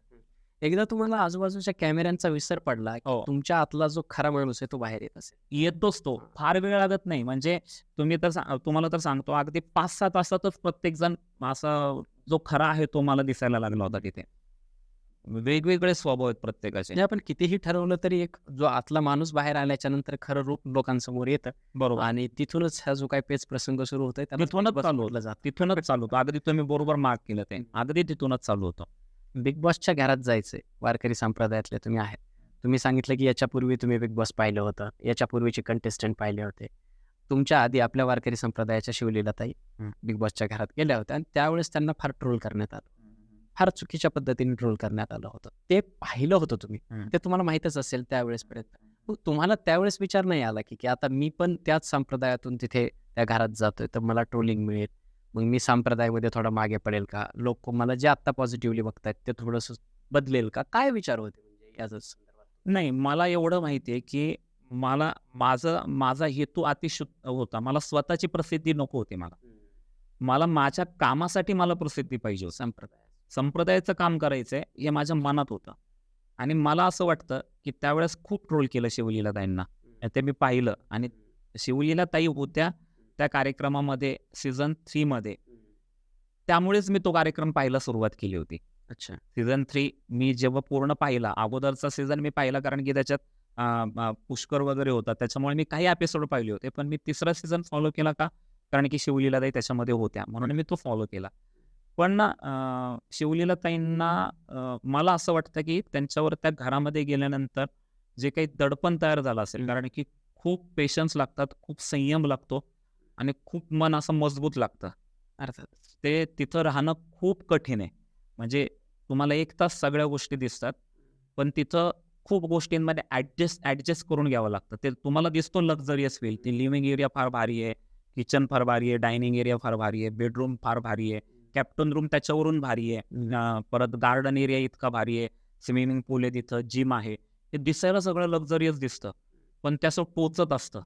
Speaker 3: एकदा तुम्हाला आजूबाजूच्या कॅमेऱ्यांचा विसर पडला, की
Speaker 1: हो.
Speaker 3: तुमच्या आतला जो खरा माणूस आहे तो बाहेर येत असेल.
Speaker 1: येतोच तो. फार वेळ लागत नाही. म्हणजे तुम्हाला तर सांगतो अगदी 5-6 तासातच प्रत्येकजण असा जो खरा आहे तो मला दिसायला लागला होता तिथे. वेगवेगळे स्वभाव आहेत प्रत्येकाचे.
Speaker 3: म्हणजे आपण कितीही ठरवलं तरी एक जो आतला माणूस बाहेर आल्याच्या नंतर खरं रूप लोकांसमोर येतं
Speaker 1: बरोबर.
Speaker 3: आणि तिथूनच हा जो काही पेच प्रसंग सुरू होतोय त्याला
Speaker 1: तिथूनच
Speaker 3: Big Boss
Speaker 1: चालू
Speaker 3: म्हटलं
Speaker 1: होतं.
Speaker 3: जातं.
Speaker 1: तिथूनच चालू होतं. अगदी तुम्ही बरोबर मार्क केलं ते. अगदी तिथूनच चालू होतं.
Speaker 3: बिग बॉसच्या घरात जायचंय, वारकरी संप्रदायातले तुम्ही आहेत. तुम्ही सांगितलं की याच्यापूर्वी तुम्ही बिग बॉस पाहिलं होतं. याच्यापूर्वीचे कंटेस्टंट पाहिले होते. तुमच्या आधी आपल्या वारकरी संप्रदायाच्या शिवलीलाताई बिग बॉसच्या घरात गेल्या होत्या आणि त्यावेळेस त्यांना फार ट्रोल करण्यात आलं. फार चुकीच्या पद्धतीने ट्रोल करण्यात आलं होतं. ते पाहिलं होतं तुम्ही. ते तुम्हाला माहीतच असेल त्यावेळेसपर्यंत. मग तुम्हाला त्यावेळेस विचार नाही आला की आता मी पण त्याच संप्रदायातून तिथे त्या घरात जातोय, तर मला ट्रोलिंग मिळेल. मग मी संप्रदायामध्ये थोडा मागे पडेल का? लोक मला जे आत्ता पॉझिटिव्हली बघतायत ते थोडंसं बदलेल का? काय विचार होते म्हणजे या संदर्भात?
Speaker 1: नाही, मला एवढं माहिती आहे, की माझा हेतू अतिशुद्ध होता. मला स्वतःची प्रसिद्धी नको होती मला. मला माझ्या कामासाठी मला प्रसिद्धी पाहिजे होती. संप्रदायाचं काम करायचंय हे माझ्या मनात होतं. आणि मला असं वाटतं, की त्यावेळेस खूप ट्रोल केलं शिवलीलाताईंना. ते मी पाहिलं आणि शिवलीलाताई होत्या त्या कार्यक्रमामध्ये सीझन 3 मध्ये. त्यामुळेच मी तो कार्यक्रम पाहायला सुरुवात केली होती.
Speaker 3: अच्छा.
Speaker 1: सीझन 3 मी जेव्हा पूर्ण पाहिला, अगोदरचा सीझन मी पाहिला कारण की त्याच्यात पुष्कर वगैरे होता. त्याच्यामुळे मी काही एपिसोड पाहिले होते. पण मी तिसरा सीझन फॉलो केला का? कारण की शिवलीलाताई त्याच्यामध्ये होत्या. म्हणून मी तो फॉलो केला. पण ना शिवलीलाताईंना मला असं वाटतं की त्यांच्यावर त्या घरामध्ये गेल्यानंतर जे काही दडपण तयार झालं असेल, कारण की खूप पेशन्स लागतात, खूप संयम लागतो आणि खूप मन असं मजबूत लागतं.
Speaker 3: अर्थातच.
Speaker 1: ते तिथं राहणं खूप कठीण आहे. म्हणजे तुम्हाला 1 तास सगळ्या गोष्टी दिसतात, पण तिथं खूप गोष्टींमध्ये ॲडजस्ट करून घ्यावं लागतं. ते तुम्हाला दिसतो लक्झरियस फील. ती लिव्हिंग एरिया फार भारी आहे, किचन फार भारी आहे, डायनिंग एरिया फार भारी आहे, बेडरूम फार भारी आहे, कॅप्टन रूम त्याच्यावरून भारी आहे. परत गार्डन एरिया इतका भारी आहे, स्विमिंग पूल आहे तिथं, जिम आहे. ते दिसायला सगळं लक्झरियस दिसतं, पण ते असं टोचत असतं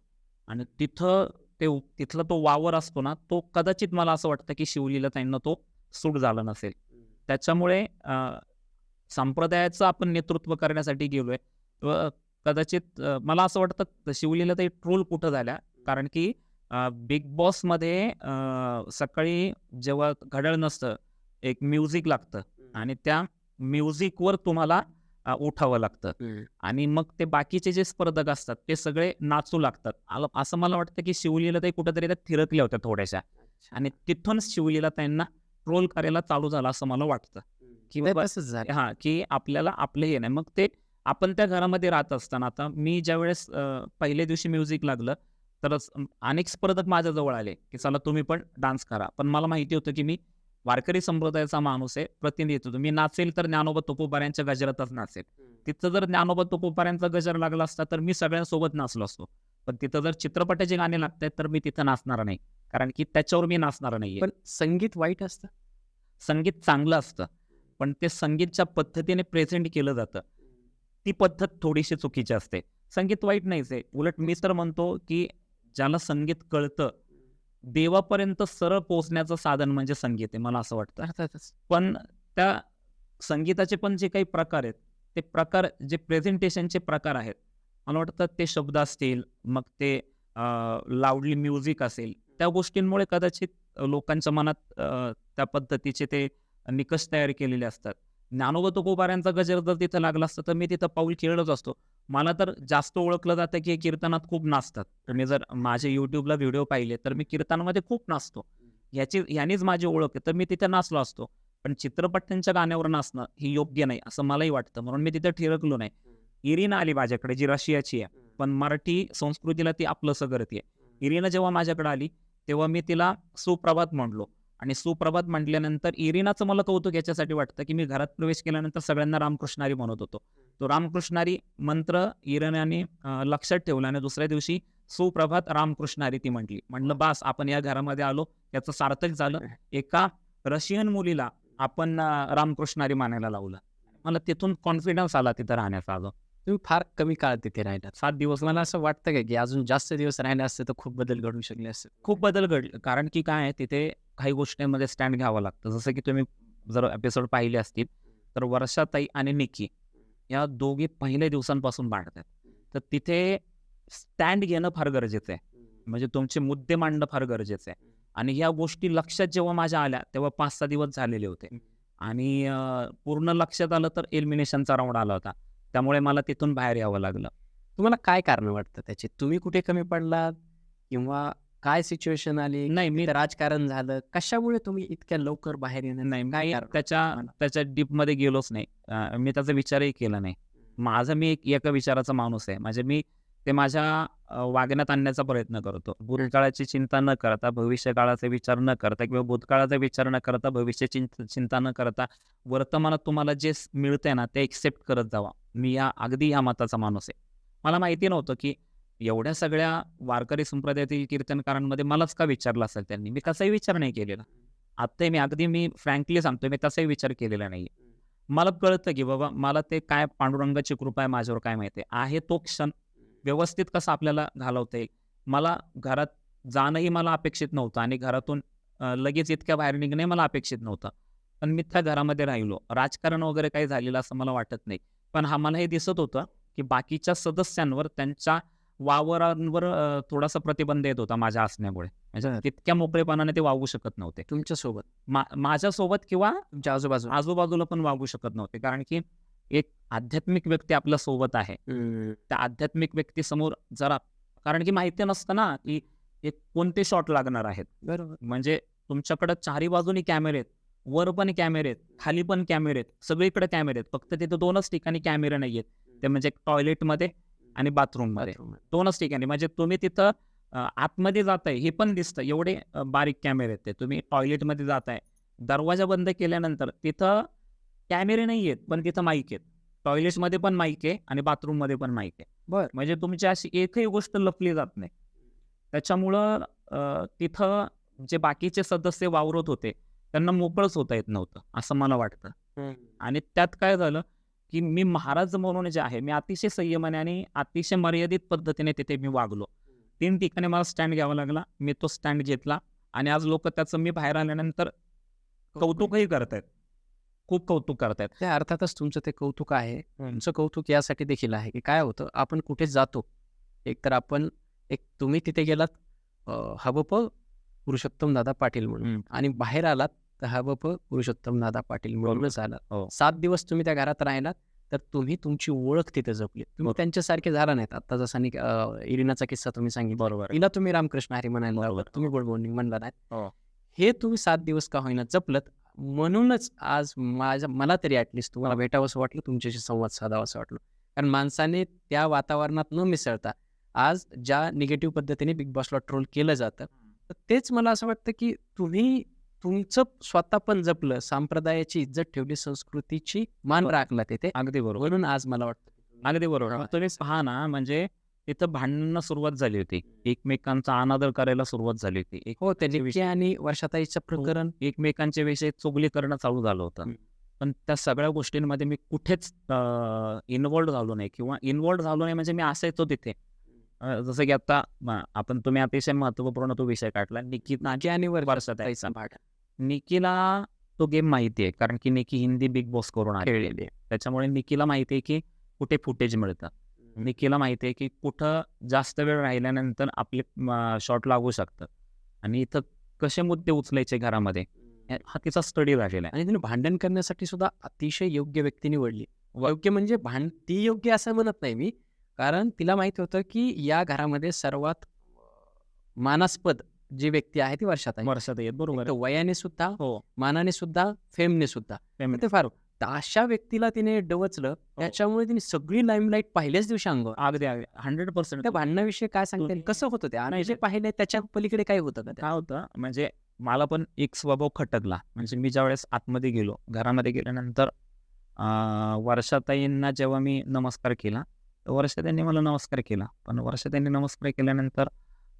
Speaker 1: आणि तिथला तो वावर असतो ना, तो कदाचित मला असं वाटतं की शिवलीलाताईंना तो सूट झाला नसेल. त्याच्यामुळे संप्रदायाचं आपण नेतृत्व करण्यासाठी गेलोय. कदाचित मला असं वाटतं शिवलीलाताई ट्रोल कुठं झाल्या, कारण की बिग बॉसमध्ये सकाळी जेव्हा घड्याळ नसतं, एक म्युझिक लागतं आणि त्या म्युझिकवर तुम्हाला उठावं लागतं आणि मग ते बाकीचे जे स्पर्धक असतात ते सगळे नाचू लागतात. असं मला वाटतं की शिवलीलाताई कुठेतरी त्या थिरकल्या होत्या थोड्याशा आणि तिथूनच शिवलीलाताईंना ट्रोल करायला चालू झालं असं मला वाटतं. की
Speaker 3: नाही,
Speaker 1: बाबा
Speaker 3: तसंच झालं.
Speaker 1: हां, की आपल्याला आपलं हे नाही. मग ते आपण त्या घरामध्ये राहत असताना आता मी ज्यावेळेस पहिल्या दिवशी म्युझिक लागलं, तर अनेक स्पर्धक माझ्याजवळ आले, की चला तुम्ही पण डान्स करा. पण मला माहिती होतं, की मी वारकरी संप्रदायाचा माणूस आहे, प्रतिनिधित्व होतो. मी नाचेल तर ज्ञानोबा तुकोबाऱ्यांच्या गजरातच नाचेल. तिथं जर ज्ञानोबा तुकोबाऱ्यांचा गजर लागला असता, तर मी सगळ्यांसोबत नाचलो असतो. पण तिथं जर चित्रपटाची गाणी लागतायत, तर मी तिथं नाचणार नाही. कारण की त्याच्यावर मी नाचणार नाहीये.
Speaker 3: पण संगीत वाईट असतं?
Speaker 1: संगीत चांगलं असतं, पण ते संगीतच्या पद्धतीने प्रेझेंट केलं जातं. ती पद्धत थोडीशी चुकीची असते. संगीत वाईट नाहीच आहे. उलट मी तर म्हणतो, की ज्याला संगीत कळतं, देवापर्यंत सरळ पोहोचण्याचं साधन म्हणजे संगीत आहे, मला असं वाटतं.
Speaker 3: अर्थातच.
Speaker 1: पण त्या संगीताचे पण जे काही प्रकार आहेत, ते प्रकार जे प्रेझेंटेशनचे प्रकार आहेत, मला वाटतं ते शब्द असतील, मग ते लाऊडली म्युझिक असेल, त्या गोष्टींमुळे कदाचित लोकांच्या मनात त्या पद्धतीचे ते निकष तयार केलेले असतात. ज्ञानोबा तुकोबाऱ्यांचा गजर जर तिथं लागला असता, तर मी तिथं पाऊल खेळलोच असतो. मला तर जास्त ओळखलं जातं, की हे कीर्तनात खूप नाचतात. तुम्ही जर माझे YouTubeला व्हिडिओ पाहिले, तर मी कीर्तनामध्ये खूप नाचतो. ह्यानीच माझी ओळख आहे, तर मी तिथे नाचलो असतो. पण चित्रपटांच्या गाण्यावर नाचणं हे योग्य नाही, असं मलाही वाटतं. म्हणून मी तिथे ठिरकलो नाही. इरिना आली माझ्याकडे, जी रशियाची आहे, पण मराठी संस्कृतीला ती आपलंसं करते. इरिना जेव्हा माझ्याकडे आली, तेव्हा मी तिला सुप्रभात म्हणलो आणि सुप्रभात म्हटल्यानंतर इरिनाचं मला कौतुक याच्यासाठी वाटतं, की मी घरात प्रवेश केल्यानंतर सगळ्यांना रामकृष्णारी म्हणत होतो. तो रामकृष्णारी मंत्र इरिनाने लक्षात ठेवला आणि दुसऱ्या दिवशी सुप्रभात रामकृष्ण हरी ती म्हटली. म्हणलं बास, आपण या घरामध्ये आलो, त्याचं सार्थक झालं. एका रशियन मुलीला आपण रामकृष्ण हरी मानायला लावलं. मला तिथून कॉन्फिडन्स आला तिथं राहण्याचा. आलो
Speaker 3: तुम्ही फार कमी काळ तिथे राहिलात.
Speaker 1: 7 दिवस.
Speaker 3: मला असं वाटतं का की अजून जास्त दिवस राहिले असते तर खूप बदल घडू शकले असते?
Speaker 1: खूप बदल घडले. कारण की काय आहे, तिथे काही गोष्टींमध्ये स्टँड घ्यावं लागतं. जसं की तुम्ही जर एपिसोड पाहिले असतील तर वर्षाताई आणि निकी या दोघी पहिल्या दिवसांपासून भांडतात. तर तिथे स्टँड घेणं फार गरजेचं आहे. म्हणजे तुमचे मुद्दे मांडणं फार गरजेचं आहे. आणि या गोष्टी लक्षात जेव्हा माझ्या आल्या तेव्हा 5-6 दिवस झालेले होते. आणि पूर्ण लक्षात आलं तर एलिमिनेशनचा राऊंड आला होता. त्यामुळे मला तिथून बाहेर यावं लागलं.
Speaker 3: तुम्हाला काय कारण वाटतं त्याचे? तुम्ही कुठे कमी पडलात किंवा काय सिच्युएशन आली?
Speaker 1: नाही, मी
Speaker 3: तिथे राजकारण झालं? कशामुळे तुम्ही इतक्या लवकर बाहेर येण्याचं
Speaker 1: नाही,
Speaker 3: काय
Speaker 1: मी
Speaker 3: कारण?
Speaker 1: त्याच्या डीपमध्ये गेलोच नाही. मी त्याचा विचारही केला नाही. मी एका विचाराचा माणूस आहे. म्हणजे मी ते माझ्या वागण्यात आणण्याचा प्रयत्न करतो. भूतकाळाची चिंता न करता, भविष्यकाळाचा विचार न करता किंवा भूतकाळाचा विचार न करता, भविष्याची चिंता न करता, वर्तमानात तुम्हाला जे मिळतंय ना, ते एक्सेप्ट करत जावा. मी अगदी या मताचा माणूस आहे. मला माहिती नव्हतं की एवढ्या सगळ्या वारकरी संप्रदायातील कीर्तनकारांमध्ये मलाच का विचारलं असेल त्यांनी. मी तसाही विचार नाही केलेला. आत्ताही मी फ्रँकली सांगतोय, मी तसाही विचार केलेला नाहीये. मला कळतं की बाबा मला ते काय पांडुरंगाची कृपा आहे माझ्यावर काय माहिती आहे तो क्षण व्यवस्थित कसा आपल्याला घालवता येईल. मला घरात जाणंही मला अपेक्षित नव्हतं आणि घरातून लगेच इतक्या बाहेर निघणंही मला अपेक्षित नव्हतं. पण मी त्या घरामध्ये राहिलो. राजकारण वगैरे काही झालेलं असं मला वाटत नाही. पण मला हे दिसत होतं की बाकीच्या सदस्यांवर त्यांच्या वावरांवर थोडासा प्रतिबंध येत होता माझ्या असण्यामुळे. म्हणजे तितक्या मोकळेपणाने ते वागू शकत नव्हते.
Speaker 3: तुमच्यासोबत,
Speaker 1: माझ्यासोबत किंवा
Speaker 3: तुमच्या आजूबाजूला?
Speaker 1: आजूबाजूला पण वागू शकत नव्हते. कारण की एक आध्यात्मिक व्यक्ती आपल्या सोबत आहे. त्या आध्यात्मिक व्यक्तीसमोर जरा, कारण की माहिती नसतं ना की हे कोणते शॉट लागणार आहेत.
Speaker 3: बरोबर.
Speaker 1: म्हणजे तुमच्याकडे चारी बाजूनी कॅमेरे आहेत, वर पण कॅमेरे आहेत, खाली पण कॅमेरे आहेत, सगळीकडे कॅमेरे आहेत. फक्त तिथे 2च ठिकाणी कॅमेरे नाही आहेत. ते म्हणजे टॉयलेटमध्ये आणि बाथरूममध्ये. 2च ठिकाणी. म्हणजे तुम्ही तिथं आतमध्ये जाताय हे पण दिसतं. एवढे बारीक कॅमेरे आहेत ते. तुम्ही टॉयलेटमध्ये जाताय, दरवाजा बंद केल्यानंतर तिथं कॅमेरे नाही आहेत, पण तिथं माईक आहेत. टॉयलेटमध्ये पण माईक आहे आणि बाथरूममध्ये पण माईक आहे.
Speaker 3: बरं.
Speaker 1: म्हणजे तुमची अशी एकही गोष्ट लपली जात नाही. त्याच्यामुळं तिथं जे बाकीचे सदस्य वावरत होते त्यांना मोकळंच होता येत नव्हतं, असं मला वाटतं. आणि त्यात काय झालं की मी महाराज म्हणून जे आहे, मी अतिशय संयमाने आणि अतिशय मर्यादित पद्धतीने तिथे मी वागलो. 3 ठिकाणी मला स्टँड घ्यावा लागला. मी तो स्टँड घेतला आणि आज लोक त्याचं मी बाहेर आल्यानंतर कौतुकही करतायत. खूप कौतुक करतायत.
Speaker 3: ते अर्थातच तुमचं ते कौतुक आहे. तुमचं कौतुक यासाठी देखील आहे की काय होतं, आपण कुठे जातो, एकतर आपण तुम्ही तिथे गेलात हबप पुरुषोत्तम दादा पाटील म्हणून, आणि बाहेर आलात तर हबप पुरुषोत्तम दादा पाटील म्हणूनच आलात.
Speaker 1: हो.
Speaker 3: 7 दिवस तुम्ही त्या घरात राहिलात तर तुम्ही तुमची ओळख तिथे जपली. तुम्ही त्यांच्यासारखे झाला नाहीत. आता जसा इरिनाचा किस्सा तुम्ही सांगितला,
Speaker 1: बरोबर.
Speaker 3: तिला तुम्ही रामकृष्ण हरी म्हणायला
Speaker 1: बरोबर.
Speaker 3: लावलात, तुम्ही गुड मॉर्निंग म्हणला नाहीत.
Speaker 1: हो.
Speaker 3: हे तुम्ही 7 दिवस का होईना जपलत. म्हणूनच आज मला तरी ॲटलिस्ट तुम्हाला भेटावं असं वाटलं, तुमच्याशी संवाद साधावा असं वाटलं. कारण माणसाने त्या वातावरणात न मिसळता आज ज्या निगेटिव्ह पद्धतीने बिग बॉसला ट्रोल केलं जातं, तर तेच मला असं वाटतं की तुम्ही तुमचं स्वतः पण जपलं, संप्रदायाची इज्जत ठेवली, संस्कृतीची मान राखला तिथे.
Speaker 1: अगदी बरोबर.
Speaker 3: म्हणून आज मला वाटतं
Speaker 1: अगदी बरोबर. तुम्ही पहा ना, म्हणजे तिथं भांडणांना सुरुवात झाली होती. एकमेकांचा अनादर करायला सुरुवात झाली होती.
Speaker 3: हो, त्या निकी आणि वर्षाताईचं प्रकरण,
Speaker 1: एकमेकांच्या विषयी चुगली करणं चालू झालं होतं. पण त्या सगळ्या गोष्टींमध्ये मी कुठेच इन्व्हॉल्ड झालो नाही किंवा इन्व्हॉल्ड झालो नाही म्हणजे मी असायचो तिथे. जसं की आता तुम्ही अतिशय महत्त्वपूर्ण तो विषय काढला.
Speaker 3: निकी आणि
Speaker 1: वर्षाताईचा.
Speaker 3: भाट
Speaker 1: निकीला तो गेम माहिती आहे, कारण की निकी हिंदी बिग बॉस करून
Speaker 3: खेळलेली आहे.
Speaker 1: त्याच्यामुळे निकीला माहिती आहे की कुठे फुटेज मिळतं. निकीला माहिती आहे की कुठं जास्त वेळ राहिल्यानंतर आपले शॉट लागू शकतात आणि इथं कसे मुद्दे उचलायचे घरामध्ये, हा तिचा स्टडी राहिलेला आहे.
Speaker 3: आणि तिने भांडण करण्यासाठी सुद्धा अतिशय योग्य व्यक्ती निवडली. योग्य म्हणजे ती योग्य असं म्हणत नाही मी, कारण तिला माहिती होतं की या घरामध्ये सर्वात मानास्पद जी व्यक्ती आहे ती वर्षाताई.
Speaker 1: वर्षाताई आहेत, बरोबर.
Speaker 3: वयाने सुद्धा,
Speaker 1: हो,
Speaker 3: मानाने सुद्धा, फेमने सुद्धा. ते फार अशा व्यक्तीला तिने डवचलं, त्याच्यामुळे तिने सगळी लाईमलाईट पहिल्याच दिवशी अंगावर.
Speaker 1: अगदी 100%.
Speaker 3: त्या भांडणाविषयी काय सांगता येईल? कसं होतं ते? आणि जे पाहिलंय त्याच्या पलीकडे काय होतं का?
Speaker 1: काय होतं म्हणजे मला पण एक स्वभाव खटकला. म्हणजे मी ज्यावेळेस आतमध्ये गेलो, घरामध्ये गेल्यानंतर वर्षाताईंना जेव्हा मी नमस्कार केला तर वर्षाताईंनी मला नमस्कार केला. पण वर्षाताईंनी नमस्कार केल्यानंतर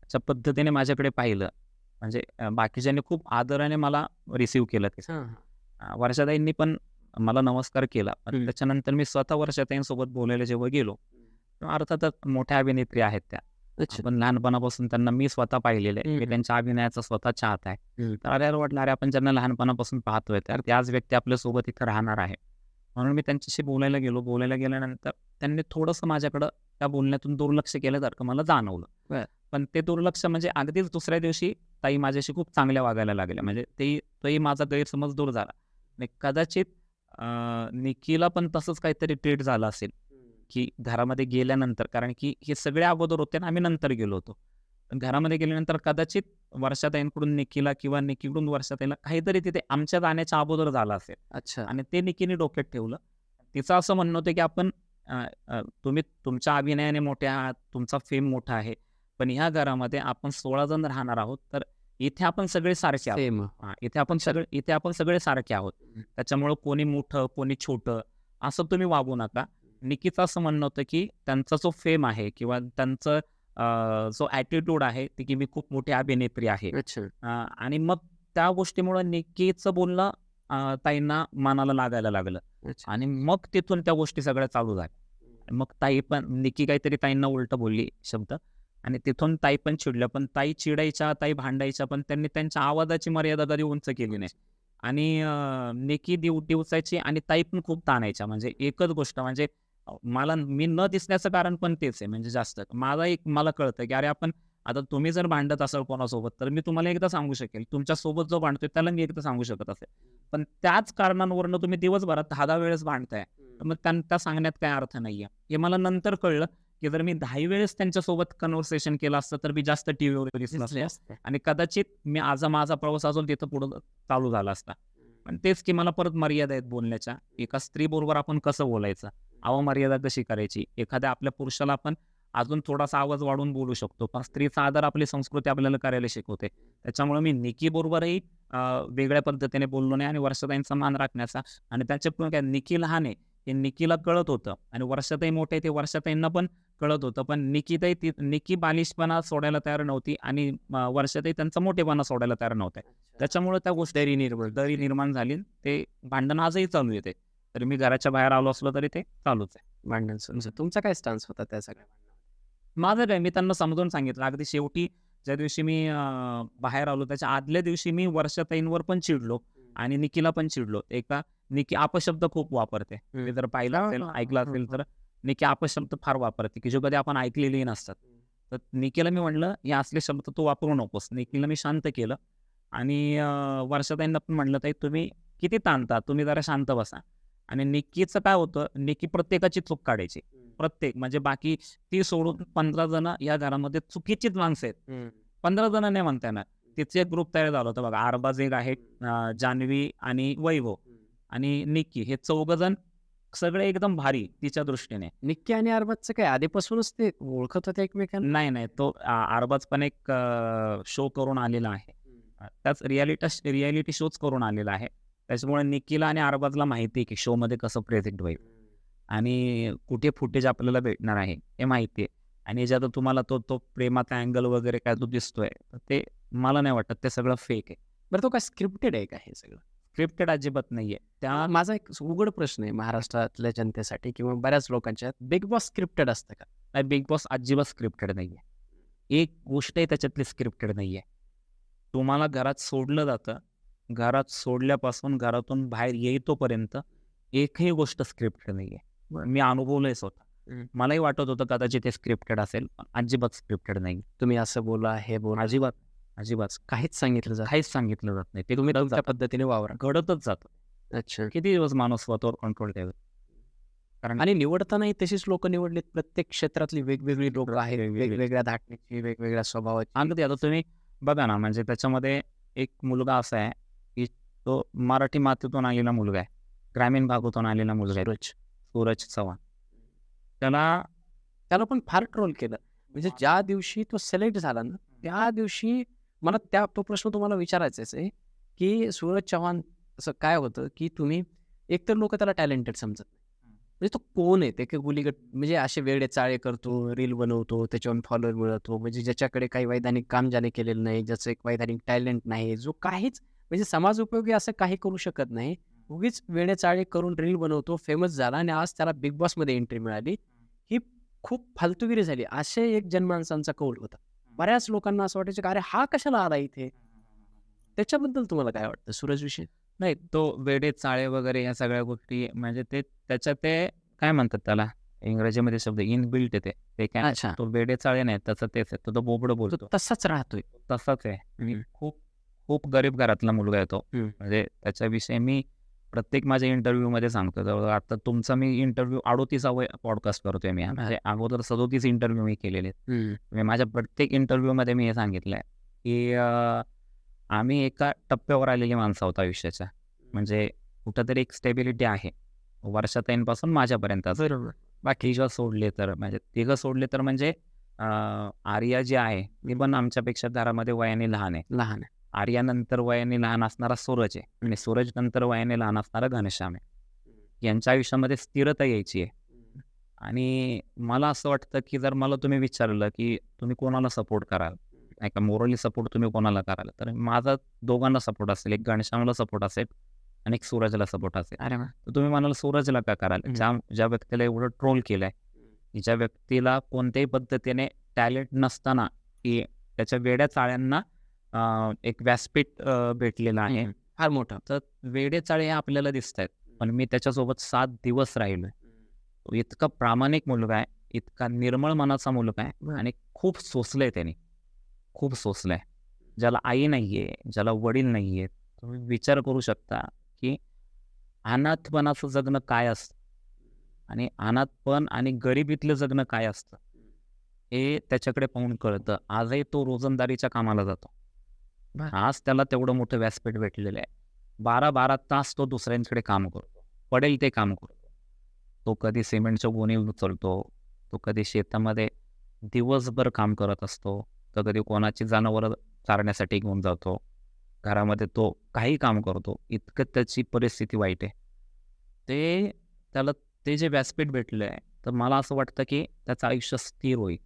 Speaker 1: अशा पद्धतीने माझ्याकडे पाहिलं, म्हणजे बाकीच्यांनी खूप आदराने मला रिसीव्ह केलं ते.
Speaker 3: हां, हां.
Speaker 1: वर्षाताईंनी पण मला नमस्कार केला. पण
Speaker 3: हं.
Speaker 1: त्याच्यानंतर मी स्वतः वर्षाताईंसोबत बोलायला जेव्हा गेलो, तेव्हा अर्थातच मोठ्या अभिनेत्री आहेत त्या.
Speaker 3: अच्छा.
Speaker 1: आपण लहानपणापासून त्यांना मी स्वतः पाहिलेलं आहे. मी
Speaker 3: हं.
Speaker 1: त्यांच्या अभिनयाचा स्वतः चाहता आहे.
Speaker 3: हं.
Speaker 1: तर अरे वाटलं, अरे आपण ज्यांना लहानपणापासून पाहतोय, तर त्याच व्यक्ती आपल्यासोबत इथं राहणार आहे. म्हणून मी त्यांच्याशी बोलायला गेलो. बोलायला गेल्यानंतर त्यांनी थोडंसं माझ्याकडं त्या बोलण्यातून दुर्लक्ष केल्यासारखं मला जाणवलं.
Speaker 3: बरं.
Speaker 1: पण ते दुर्लक्ष म्हणजे अगदीच दुसऱ्या दिवशी ताई माझ्याशी खूप चांगल्या वागायला लागल्या. म्हणजे तोही माझा गैरसमज दूर झाला. आणि कदाचित निकीला पण तसंच काहीतरी ट्रीट झालं असेल, की घरामध्ये गेल्यानंतर, कारण की हे सगळे अगोदर होते आणि आम्ही नंतर गेलो होतो. पण घरामध्ये गेल्यानंतर कदाचित वर्षाताईंकडून निकीला किंवा निकीकडून वर्षाताईला काहीतरी तिथे आमच्या जाण्याच्या अगोदर झालं असेल
Speaker 3: अच्छा.
Speaker 1: आणि ते निकीने डोक्यात ठेवलं. तिचं असं म्हणणं होतं, की आपण तुम्ही तुमच्या अभिनयाने मोठे आहात, तुमचा फेम मोठा आहे. पण ह्या घरामध्ये आपण 16 जण राहणार आहोत, तर इथे आपण सगळे सारखे आहोत.
Speaker 3: सेम.
Speaker 1: इथे आपण सगळे सारखे आहोत. त्याच्यामुळं कोणी मोठं, कोणी छोटं असं तुम्ही वागू नका. निकीचं असं म्हणणं होतं, की त्यांचा जो फेम आहे किंवा त्यांचं जो ॲटिट्यूड आहे, ते की मी खूप मोठी अभिनेत्री आहे.
Speaker 3: अच्छा.
Speaker 1: आणि मग त्या गोष्टीमुळं निकीचं बोलणं ताईंना मनाला लागायला लागलं
Speaker 3: अच्छा.
Speaker 1: आणि मग तिथून त्या गोष्टी सगळ्या चालू झाल्या. मग ताई पण निकी काहीतरी ताईंना उलटं बोलली शब्द आणि तिथून ताई पण चिडल्या. पण ताई चिडायच्या, ताई भांडायच्या, पण त्यांनी त्यांच्या आवाजाची मर्यादा कधी उंच केली नाही. आणि निकी दिवसायची आणि ताई पण खूप ताणायच्या. म्हणजे एकच गोष्ट म्हणजे मी न दिसण्याचं कारण पण तेच आहे, म्हणजे जास्त. मला कळतं, की अरे आपण आता तुम्ही जर भांडत असाल कोणासोबत, तर मी तुम्हाला एकदा सांगू शकेल. तुमच्यासोबत जो भांडतोय त्याला मी एकदा सांगू शकत असेल. पण त्याच कारणांवरनं तुम्ही दिवसभरात 10-10 वेळेस भांडताय. तर मग त्या सांगण्यात काही अर्थ नाहीये. हे मला नंतर कळलं, की जर मी 10 वेळेस त्यांच्यासोबत कन्व्हर्सेशन केलं असतं, तर मी जास्त टीव्हीवर दिसलो
Speaker 3: दिसले
Speaker 1: असतो
Speaker 3: असते.
Speaker 1: आणि कदाचित माझा प्रवास अजून तिथं पुढं चालू झाला असता. पण तेच की मला परत मर्यादा आहेत बोलण्याच्या. एका स्त्रीबरोबर आपण कसं बोलायचं? अवमर्यादा कशी करायची? एखाद्या आपल्या पुरुषाला आपण अजून थोडासा आवाज वाढवून बोलू शकतो. पण स्त्रीचा आदर आपली संस्कृती आपल्याला करायला शिकवते. त्याच्यामुळे मी निकीबरोबरही वेगळ्या पद्धतीने बोललो नाही आणि वर्षाताईंचा मान राखण्याचा आणि त्याच्यातून काय, निकी लहान आहे, हे निकीला कळत होतं आणि वर्षाताई मोठे ते वर्षाताईंना पण कळत होतं. पण निकी बालिशपणा सोडायला तयार नव्हती आणि वर्षाताई त्यांचा मोठेपणा सोडायला तयार नव्हत्या. त्याच्यामुळे त्या गोष्टी दरी निर्माण झाली. ते भांडण आजही चालू आहे ते. तरी मी घराच्या बाहेर आलो असलो तरी ते चालूच आहे.
Speaker 3: भांडण सुरू. तुमचा काय स्टान्स होता त्या सगळ्या
Speaker 1: माझं काय, मी त्यांना समजावून सांगितलं. अगदी शेवटी ज्या दिवशी मी बाहेर आलो त्याच्या आदल्या दिवशी मी वर्षाताईंवर पण चिडलो आणि निकीला पण चिडलो. निकी अपशब्द खूप वापरते. तुम्ही जर पाहिलं असेल, ऐकलं असेल तर निकी अपशब्द फार वापरते, की जो कधी आपण ऐकलेलेही नसतात. तर निकीला मी म्हटलं, हे असले शब्द तू वापरू नकोस. निकीला मी शांत केलं आणि वर्षाताईंना पण म्हटलं, ताई तुम्ही किती ताणता, तुम्ही जरा शांत बसा. आणि निकीचं काय होतं, निकी प्रत्येकाची चूक काढायची. प्रत्येक म्हणजे बाकी ती सोडून 15 जण या घरामध्ये चुकीचीच माणसं आहेत. 15 जण नाही म्हणता येणार. तिचे एक ग्रुप तयार झाला होता बघा. अरबाज एक आहे, जान्हवी आणि वैभव आणि निकी, हे 4 जण सगळे एकदम भारी तिच्या दृष्टीने.
Speaker 3: निक्की आणि अरबाजचं काय आधीपासूनच ते ओळखत होते एकमेकांना?
Speaker 1: नाही, तो अरबाज पण एक शो करून आलेला आहे. त्याच रियालिटी शोज करून आलेला आहे. त्याच्यामुळे निकीला आणि अरबाजला माहिती आहे, की शोमध्ये कसं प्रेझेंट होईल आणि कुठे फुटेज आपल्याला भेटणार आहे हे माहिती आहे. आणि जे आता तुम्हाला तो प्रेमाचा अँगल वगैरे काय तो दिसतोय, तर ते मला नाही वाटत ते सगळं फेक आहे.
Speaker 3: बरं, तो काय स्क्रिप्टेड आहे का हे सगळं?
Speaker 1: स्क्रिप्टेड अजिबात नाहीये.
Speaker 3: माझा एक उघड प्रश्न आहे महाराष्ट्रातल्या जनतेसाठी किंवा बऱ्याच लोकांच्या, बिग बॉस स्क्रिप्टेड असतं का?
Speaker 1: बिग बॉस अजिबात स्क्रिप्टेड नाहीये. एक गोष्टही त्याच्यातली स्क्रिप्टेड नाहीये. तुम्हाला घरात सोडलं जातं. घरात सोडल्यापासून घरातून बाहेर येईतोपर्यंत एकही गोष्ट स्क्रिप्टेड नाहीये. मी अनुभवलंय स्वतः. मलाही वाटत होतं कदाचित ते स्क्रिप्टेड असेल, पण अजिबात स्क्रिप्टेड नाही.
Speaker 3: तुम्ही असं बोला, हे बोला,
Speaker 1: अजिबात
Speaker 3: काहीच सांगितलं जात
Speaker 1: काहीच सांगितलं जात नाही. ते
Speaker 3: तुम्ही
Speaker 1: घडत
Speaker 3: तुमच्या
Speaker 1: जातं.
Speaker 3: पद्धतीने वावरा.
Speaker 1: घडतच जातं.
Speaker 3: अच्छा.
Speaker 1: किती दिवस माणूस स्वतःवर कंट्रोल ठेवेल? कारण
Speaker 3: आणि निवडतानाही तशीच लोक निवडलीत. प्रत्येक क्षेत्रातली वेगवेगळी लोक आहेत, वेगवेगळ्या धाटणीची, वेगवेगळ्या स्वभावाची.
Speaker 1: अगदी आता तुम्ही बघा ना, म्हणजे त्याच्यामध्ये एक मुलगा असा आहे, की तो मराठी मातीतून आलेला मुलगा आहे. ग्रामीण भागातून आलेला मुलगा आहे. सूरज चव्हाण.
Speaker 3: त्याला पण फार ट्रोल केलं. म्हणजे ज्या दिवशी तो सिलेक्ट झाला ना, त्या दिवशी मला तो प्रश्न तुम्हाला विचारायचाच आहे, की सूरज चव्हाण असं काय होतं, की तुम्ही एकतर लोक त्याला टॅलेंटेड समजत नाही. म्हणजे तो कोण आहे ते, की गुलीगट म्हणजे असे वेडे चाळे करतो, रील बनवतो, त्याच्यावरून फॉलोअर मिळवतो, म्हणजे ज्याच्याकडे काही वैधानिक काम ज्याने केलेलं नाही, ज्याचं एक वैधानिक टॅलेंट नाही, जो काहीच म्हणजे समाज उपयोगी असं काही करू शकत नाही. उगीच वेडे चाळे करून रील बनवतो, फेमस झाला आणि आज त्याला बिग बॉसमध्ये एंट्री मिळाली. ही खूप फालतूगिरी झाली. असे एक जनमानसांचा कौल होता. बऱ्याच लोकांना असं वाटायचं, की "अरे हा कशाला आला इथे?" त्याच्याबद्दल तुम्हाला काय वाटतं सूरजविषयी?
Speaker 1: नाही, तो वेडे चाळे वगैरे ह्या सगळ्या गोष्टी म्हणजे ते त्याच्यात ते काय म्हणतात त्याला इंग्रजीमध्ये शब्द इनबिल्ट आहे ते काय
Speaker 3: अच्छा.
Speaker 1: तो वेडे चाळे नाही त्याचं तेच आहे. तो बोबडं
Speaker 3: तो
Speaker 1: बोलतो.
Speaker 3: तसाच राहतोय.
Speaker 1: तसाच आहे आणि
Speaker 3: हं.
Speaker 1: खूप खूप गरीब घरातला मुलगा आहे तो.
Speaker 3: हं.
Speaker 1: म्हणजे त्याच्याविषयी मी प्रत्येक माझ्या इंटरव्ह्यूमध्ये सांगतो. जवळ आता तुमचा मी इंटरव्ह्यू 38वा पॉडकास्ट करतोय मी. म्हणजे अगोदर 37 इंटरव्ह्यू मी केलेले आहेत.
Speaker 3: हं.
Speaker 1: म्हणजे माझ्या प्रत्येक इंटरव्ह्यूमध्ये मी हे सांगितलंय, की आम्ही एका टप्प्यावर आलेली माणसं आहोत आयुष्याच्या. म्हणजे कुठेतरी एक स्टेबिलिटी आहे. वर्षाताईंपासून माझ्यापर्यंत असं.
Speaker 3: बरोबर.
Speaker 1: तिघं सोडले तर म्हणजे तिघं सोडले तर म्हणजे आर्या जी आहे ती पण आमच्यापेक्षा घरामध्ये वयाने लहान आहे.
Speaker 3: लहान आहे.
Speaker 1: आर्यानंतर वयाने लहान असणारा सूरज आहे आणि सूरज नंतर वयाने लहान असणारा घनश्याम आहे. यांच्या आयुष्यामध्ये स्थिरता यायची आहे. आणि मला असं वाटतं, की जर मला तुम्ही विचारलं, की तुम्ही कोणाला सपोर्ट कराल? नाही का मोरली सपोर्ट तुम्ही कोणाला कराल? तर माझा दोघांना सपोर्ट असेल. एक घनश्यामला सपोर्ट असेल आणि एक सूरजला सपोर्ट असेल.
Speaker 3: अरे वाह!
Speaker 1: तर तुम्ही म्हणाल सूरजला का कराल?
Speaker 3: हं.
Speaker 1: ज्या व्यक्तीला एवढं ट्रोल केलंय, की ज्या व्यक्तीला कोणत्याही पद्धतीने टॅलेंट नसताना, की त्याच्या वेड्या चाळ्यांना एक व्यासपीठ भेटलेलं आहे.
Speaker 3: फार मोठा.
Speaker 1: तर वेडे चाळे हे आपल्याला दिसतायत. पण मी त्याच्यासोबत 7 दिवस राहिलोय. तो इतका प्रामाणिक मुलगा आहे, इतका निर्मळ मनाचा मुलगा आहे आणि खूप सोसलंय त्याने. खूप सोसलंय. ज्याला आई नाहीये, ज्याला वडील नाहीयेत. तुम्ही विचार करू शकता, की अनाथपणाचं जगणं काय असतं आणि अनाथपण आणि गरिबीतलं जगणं काय असतं, हे त्याच्याकडे पाहून कळतं. आजही तो रोजंदारीच्या कामाला जातो. आज त्याला तेवढं मोठं व्यासपीठ भेटलेलं आहे. 12-12 तास तो दुसऱ्यांकडे काम करतो. पडेल ते काम करतो. तो कधी सिमेंटच्या गोणी उचलतो, तो कधी शेतामध्ये दिवसभर काम करत असतो, तर कधी कोणाची जनावरं चारण्यासाठी घेऊन जातो. घरामध्ये तो काही काम करतो. इतकं त्याची परिस्थिती वाईट आहे. ते त्याला ते जे व्यासपीठ भेटलं आहे, तर मला असं वाटतं, की त्याचं आयुष्य स्थिर होईल.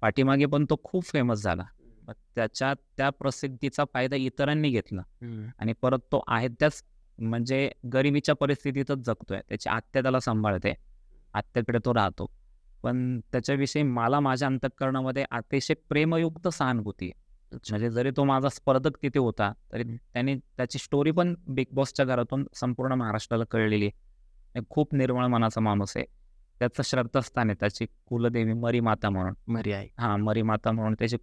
Speaker 1: पाठीमागे पण तो खूप फेमस झाला. मग त्याच्या त्या प्रसिद्धीचा फायदा इतरांनी घेतला आणि परत तो आहे त्याच म्हणजे गरिबीच्या परिस्थितीतच जगतोय. त्याची आत्या त्याला सांभाळते. आत्याकडे तो राहतो. पण त्याच्याविषयी मला माझ्या अंतःकरणामध्ये अतिशय प्रेमयुक्त सहानुभूती आहे. म्हणजे जरी तो माझा स्पर्धक तिथे होता, तरी त्याने त्याची स्टोरी पण बिग बॉसच्या घरातून संपूर्ण महाराष्ट्राला कळलेली आहे. आणि खूप निर्मळ मनाचा माणूस आहे. त्याचं श्रद्धास्थान आहे. त्याची कुलदेवी मरीमाता म्हणून.
Speaker 3: मरी आहे.
Speaker 1: मरीमाता म्हणून त्याची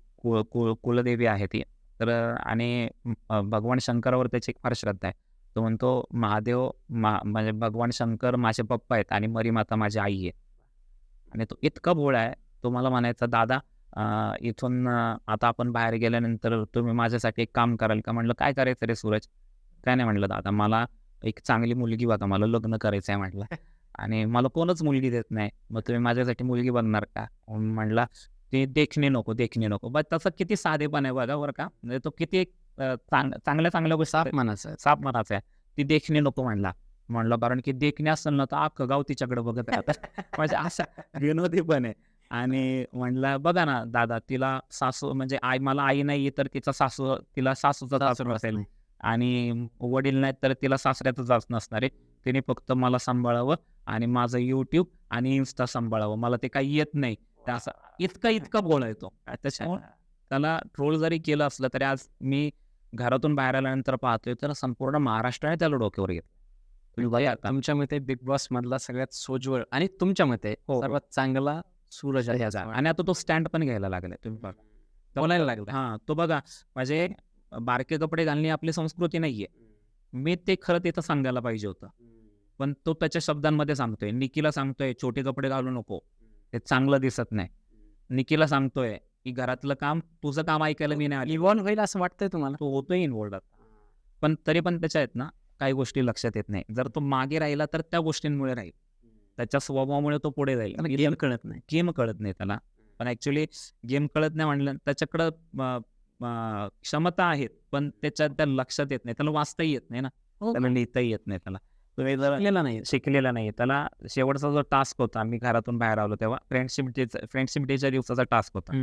Speaker 1: कुलदेवी आहे ती. तर आणि भगवान शंकरावर त्याची फार श्रद्धा आहे. तो म्हणतो महादेव म्हणजे भगवान शंकर माझे पप्पा आहेत आणि मरीमाता माझी आई आहे. आणि तो इतका भोळा आहे. तो मला म्हणायचा, "दादा इथून आता आपण बाहेर गेल्यानंतर तुम्ही माझ्यासाठी एक काम कराल का?" म्हणलं, "काय करायचं रे सूरज?" "काय नाही," म्हटलं, "दादा मला एक चांगली मुलगी बघा. मला लग्न करायचं आहे," म्हटलं. "आणि मला कोणच मुलगी देत नाही. मग तुम्ही माझ्यासाठी मुलगी बघणार का?" म्हणला, "ते देखणे नको, देखणे नको." बट तसं किती साधेपण आहे बघा बरं का. म्हणजे तो किती चांगल्या चांगल्या गोष्टी
Speaker 3: साप मनाचा आहे.
Speaker 1: साप मनाचा आहे. ती देखणे नको म्हणला. म्हणलं कारण की देखणे असेल ना तर अख्खं गाव तिच्याकडे बघत राहतं. म्हणजे असा विनोदी पण आहे. आणि म्हणला बघा ना दादा तिला सासू म्हणजे मला आई नाही तर तिला सासूचा सासू असेल
Speaker 3: नाही.
Speaker 1: आणि वडील नाहीत तर तिला सासऱ्याचं जाच नसणार आहे. तिने फक्त मला सांभाळावं आणि माझं YouTube आणि Insta सांभाळावं. मला ते काही येत नाही. तर असं इतका बोलायचो. त्याच्यामुळे त्याला ट्रोल जरी केलं असलं तरी आज मी घरातून बाहेर आल्यानंतर पाहतोय तर संपूर्ण महाराष्ट्राने त्याला डोक्यावर घेतलं. तुम्ही बघा आता.
Speaker 3: तुमच्या मते बिग बॉस मधला सगळ्यात सोज्वळ आणि तुमच्या मते
Speaker 1: हो.
Speaker 3: सर्वात चांगला सूरज आहे याचा.
Speaker 1: आणि आता तो स्टँड पण घ्यायला लागलाय तुम्ही बघा.
Speaker 3: बोलायला लागला.
Speaker 1: हां, तो बघा म्हणजे बारके कपडे घालणे आपली संस्कृती नाहीये. मी ते खरं तिथं सांगायला पाहिजे होतं. पण तो त्याच्या शब्दांमध्ये सांगतोय. निकीला सांगतोय, "छोटे कपडे घालू नको. ते चांगलं दिसत नाही." निकीला सांगतोय, की "घरातलं काम, तुझं काम ऐकायला मी नाही आली."
Speaker 3: इव्हॉल्व होईल असं वाटतंय तुम्हाला?
Speaker 1: तो होतोय इन्व्हॉल्व्ड आता. पण तरी पण त्याच्या आहेत ना, काही गोष्टी लक्षात येत नाही. जर तो मागे राहिला तर त्या गोष्टींमुळे राहील. त्याच्या स्वभावामुळे तो पुढे जाईल.
Speaker 3: त्याला गेम कळत नाही.
Speaker 1: गेम कळत नाही त्याला. पण ॲक्च्युअली गेम कळत नाही म्हणलं त्याच्याकडं क्षमता आहेत, पण त्या लक्षात येत नाही. त्याला वाचताही येत नाही ना. त्याला लिहिताही येत नाही त्याला. तुम्ही जर
Speaker 3: शिकलेला नाही.
Speaker 1: शिकलेला नाही, त्याला शेवटचा जो टास्क होता, आम्ही घरातून बाहेर आलो तेव्हा फ्रेंडशिप डेच्या दिवसाचा टास्क होता.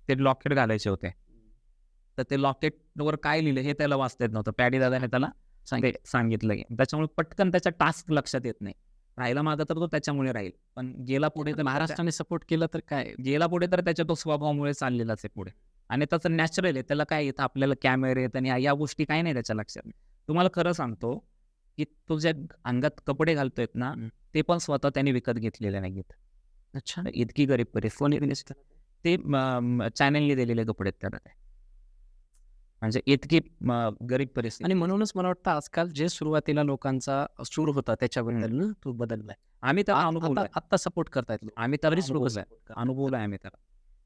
Speaker 1: ते लॉकेट घालायचे होते. तर ते लॉकेटवर काय लिहिलं हे त्याला वाचता येत नव्हतं. पॅडी दादाने त्याला सांगितलं की त्याच्यामुळे पटकन त्याच्या टास्क लक्षात येत नाही. राहिला मागं तर तो त्याच्यामुळे राहील. पण गेला पुढे तर
Speaker 3: महाराष्ट्राने सपोर्ट केला तर काय
Speaker 1: गेला पुढे तर त्याच्या तो स्वभावामुळे चाललेलाच आहे पुढे. आणि त्याचं नॅचरल आहे. त्याला काय येतं आपल्याला कॅमेरे आहेत आणि या गोष्टी काही नाही त्याच्या लक्षात. तुम्हाला खरं सांगतो की तो ज्या अंगात कपडे घालतोय ना, ते पण स्वतः त्याने विकत घेतलेले नाहीत.
Speaker 3: अच्छा.
Speaker 1: इतकी गरीब परिस्थिती. ते चॅनलने दिलेले कपडे आहेत त्याला. म्हणजे इतकी गरीब परिस्थिती.
Speaker 3: आणि म्हणूनच मला वाटतं आजकाल जे सुरुवातीला लोकांचा सूर होता त्याच्याबद्दल ना तो बदललाय.
Speaker 1: आम्ही त्याला अनुभवलाय.
Speaker 3: आता सपोर्ट करतायत लोक.
Speaker 1: आम्ही त्याला
Speaker 3: बरीच लोकं
Speaker 1: अनुभवलाय आम्ही त्याला.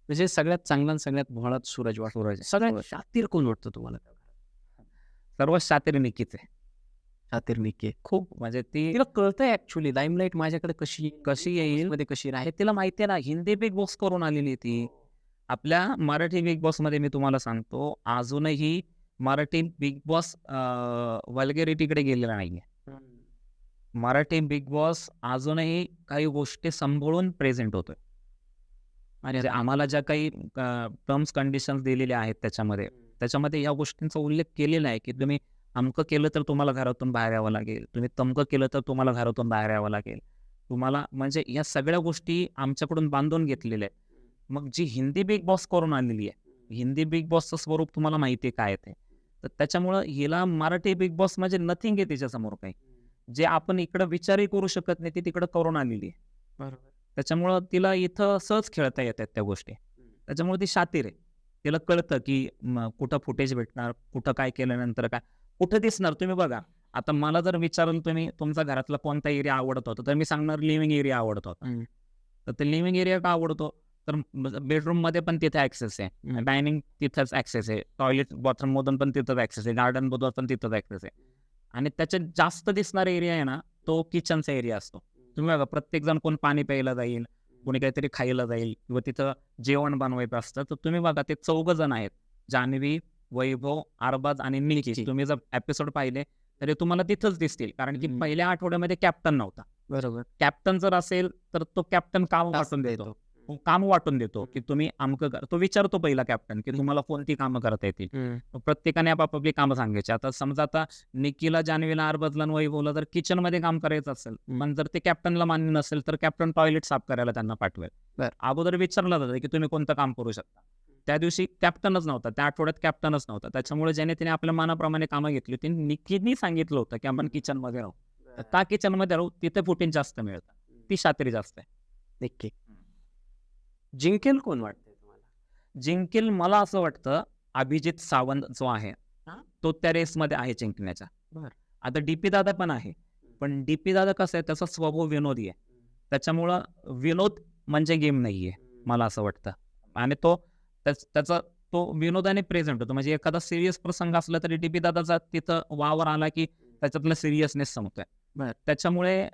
Speaker 3: म्हणजे सगळ्यात चांगला आणि सगळ्यात भोळा सूरज वाटतो. सगळ्यात शातीर कोण वाटतं तुम्हाला?
Speaker 1: सर्व शातीर निकीच आहे.
Speaker 3: शातीर निकी
Speaker 1: खूप म्हणजे
Speaker 3: तिला कळतंय ऍक्च्युली लाईमलाईट माझ्याकडे कशी
Speaker 1: येईल
Speaker 3: मध्ये कशी राहील.
Speaker 1: तिला माहिती आहे ना. हिंदी बिग बॉस करून आलेली ती. आपल्या मराठी बिग बॉस मध्ये मी तुम्हाला सांगतो अजूनही मराठी बिग बॉस वल्गॅरिटीकडे गेलेला नाहीये. मराठी बिग बॉस अजूनही काही गोष्टी सांभाळून प्रेझेंट होतोय. म्हणजे आम्हाला ज्या काही टर्म्स कंडिशन्स दिलेल्या आहेत त्याच्यामध्ये या गोष्टींचा उल्लेख केलेला आहे की तुम्ही अमकं केलं तर तुम्हाला घरातून बाहेर यावं लागेल, तुम्ही तमकं केलं तर तुम्हाला घरातून बाहेर यावं लागेल. तुम्हाला म्हणजे या सगळ्या गोष्टी आमच्याकडून बांधून घेतलेल्या आहेत. मग जी हिंदी बिग बॉस करून आलेली आहे, हिंदी बिग बॉसचं स्वरूप तुम्हाला माहिती आहे काय ते. तर त्याच्यामुळं हिला मराठी बिग बॉस म्हणजे नथिंग आहे तिच्यासमोर काही. जे आपण इकडं विचारही करू शकत नाही ती तिकडं करून आलेली आहे.
Speaker 3: बरोबर.
Speaker 1: त्याच्यामुळं तिला इथं सहज खेळता येतात त्या गोष्टी. त्याच्यामुळे ती शातीर आहे. तिला कळतं की कुठं फुटेज भेटणार, कुठं काय केल्यानंतर काय, कुठं दिसणार. तुम्ही बघा, आता मला जर विचारलं तुम्ही तुमचा घरातला कोणता एरिया आवडत होता, तर मी सांगणार लिव्हिंग एरिया आवडत होता. तर ते लिव्हिंग एरिया का आवडतो, तर बेडरूम मध्ये पण तिथे ऍक्सेस आहे, डायनिंग तिथंच ऍक्सेस आहे, टॉयलेट बाथरूम मधून पण तिथंच ऍक्सेस आहे, गार्डन मधून पण तिथंच ऍक्सेस आहे. आणि त्याच्यात जास्त दिसणारा एरिया आहे ना, तो किचनचा एरिया असतो. तुम्ही बघा, प्रत्येक जण कोण पाणी प्यायला जाईल, कोणी काहीतरी खायला जाईल किंवा तिथं जेवण बनवायचं असतं. तर तुम्ही बघा ते 4 जण आहेत, जान्हवी, वैभव, अरबाज आणि निकी. तुम्ही जर एपिसोड पाहिले तर तुम्हाला तिथंच दिसतील. कारण की पहिल्या आठवड्यामध्ये कॅप्टन नव्हता.
Speaker 3: बरोबर.
Speaker 1: कॅप्टन जर असेल तर तो कॅप्टन काम वाटून देतो की तुम्ही अमकं करा. तो विचारतो पहिला कॅप्टन की तुम्हाला कोणती कामं करता येतील. प्रत्येकाने आपापली कामं सांगायची. आता समजा आता निकीला, जान्हवीला, अरबाजला आणि वैभवला जर किचन मध्ये काम करायचं असेल, पण जर ते कॅप्टनला मान्य नसेल तर कॅप्टन टॉयलेट साफ करायला त्यांना पाठवेल. अगोदर विचारलं जातं की तुम्ही कोणतं काम करू शकता. त्या दिवशी कॅप्टनच नव्हता, त्या आठवड्यात कॅप्टनच नव्हता. त्याच्यामुळे ज्याने तिने आपल्या मनाप्रमाणे कामं घेतली होती. निकीने सांगितलं होतं की आपण किचन मध्ये राहू. का किचन मध्ये राहू, तिथे फुटेज जास्त मिळतं, ती शात्री जास्त आहे.
Speaker 3: नक्की. जिंकेल कोण वाटतंय तुम्हाला?
Speaker 1: जिंकेल मला असं वाटतं अभिजित सावंत जो आहे तो त्या रेसमध्ये आहे जिंकण्याचा. आता डीपी दादा पण आहे, पण डीपी दादा कसं आहे, त्याचा स्वभाव विनोदी आहे. त्याच्यामुळं विनोद म्हणजे गेम नाहीये मला असं वाटतं. आणि तो त्याचा तो विनोदाने प्रेझेंट होतो. म्हणजे एखादा सिरियस प्रसंग असला तरी डीपी दादाचा तिथं वावर आला की त्याच्यातलं सिरियसनेस संपतोय. त्याच्यामुळे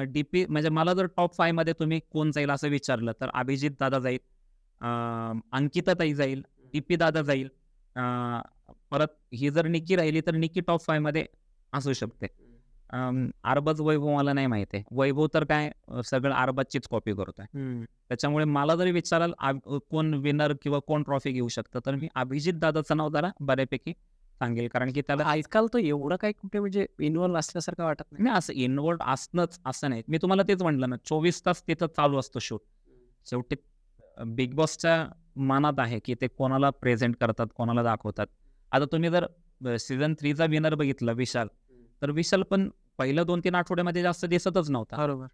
Speaker 1: डीपी म्हणजे मला जर टॉप 5 मध्ये तुम्ही कोण जाईल असं विचारलं तर अभिजित दादा जाईल, अंकिता ताई जाईल, डीपी दादा जाईल, परत ही जर निकी राहिली तर निकी टॉप 5 मध्ये असू शकते. अरबाज, वैभव मला नाही माहिती आहे. वैभव तर काय सगळं अरबाजचीच कॉपी करतोय. त्याच्यामुळे मला जरी विचाराल कोण विनर किंवा कोण ट्रॉफी घेऊ शकतं, तर मी अभिजित दादाचं नाव जरा बऱ्यापैकी सांगेल. कारण की त्याला
Speaker 3: आजकाल तो एवढं काही कुठे म्हणजे इन्व्हॉल्व्ह असल्यासारखं वाटत नाही.
Speaker 1: नाही, असं इन्व्हॉल्व्ह असणंच असं नाही. मी तुम्हाला तेच म्हटलं ना, 24 तास तिथं चालू असतो शूट. शेवटी बिग बॉसच्या मनात आहे की ते कोणाला प्रेझेंट करतात, कोणाला दाखवतात. आता तुम्ही जर सीझन 3चा विनर बघितला विशाल, तर विशाल पण पहिल्या 2-3 आठवड्यामध्ये जास्त दिसतच नव्हता.
Speaker 3: बरोबर.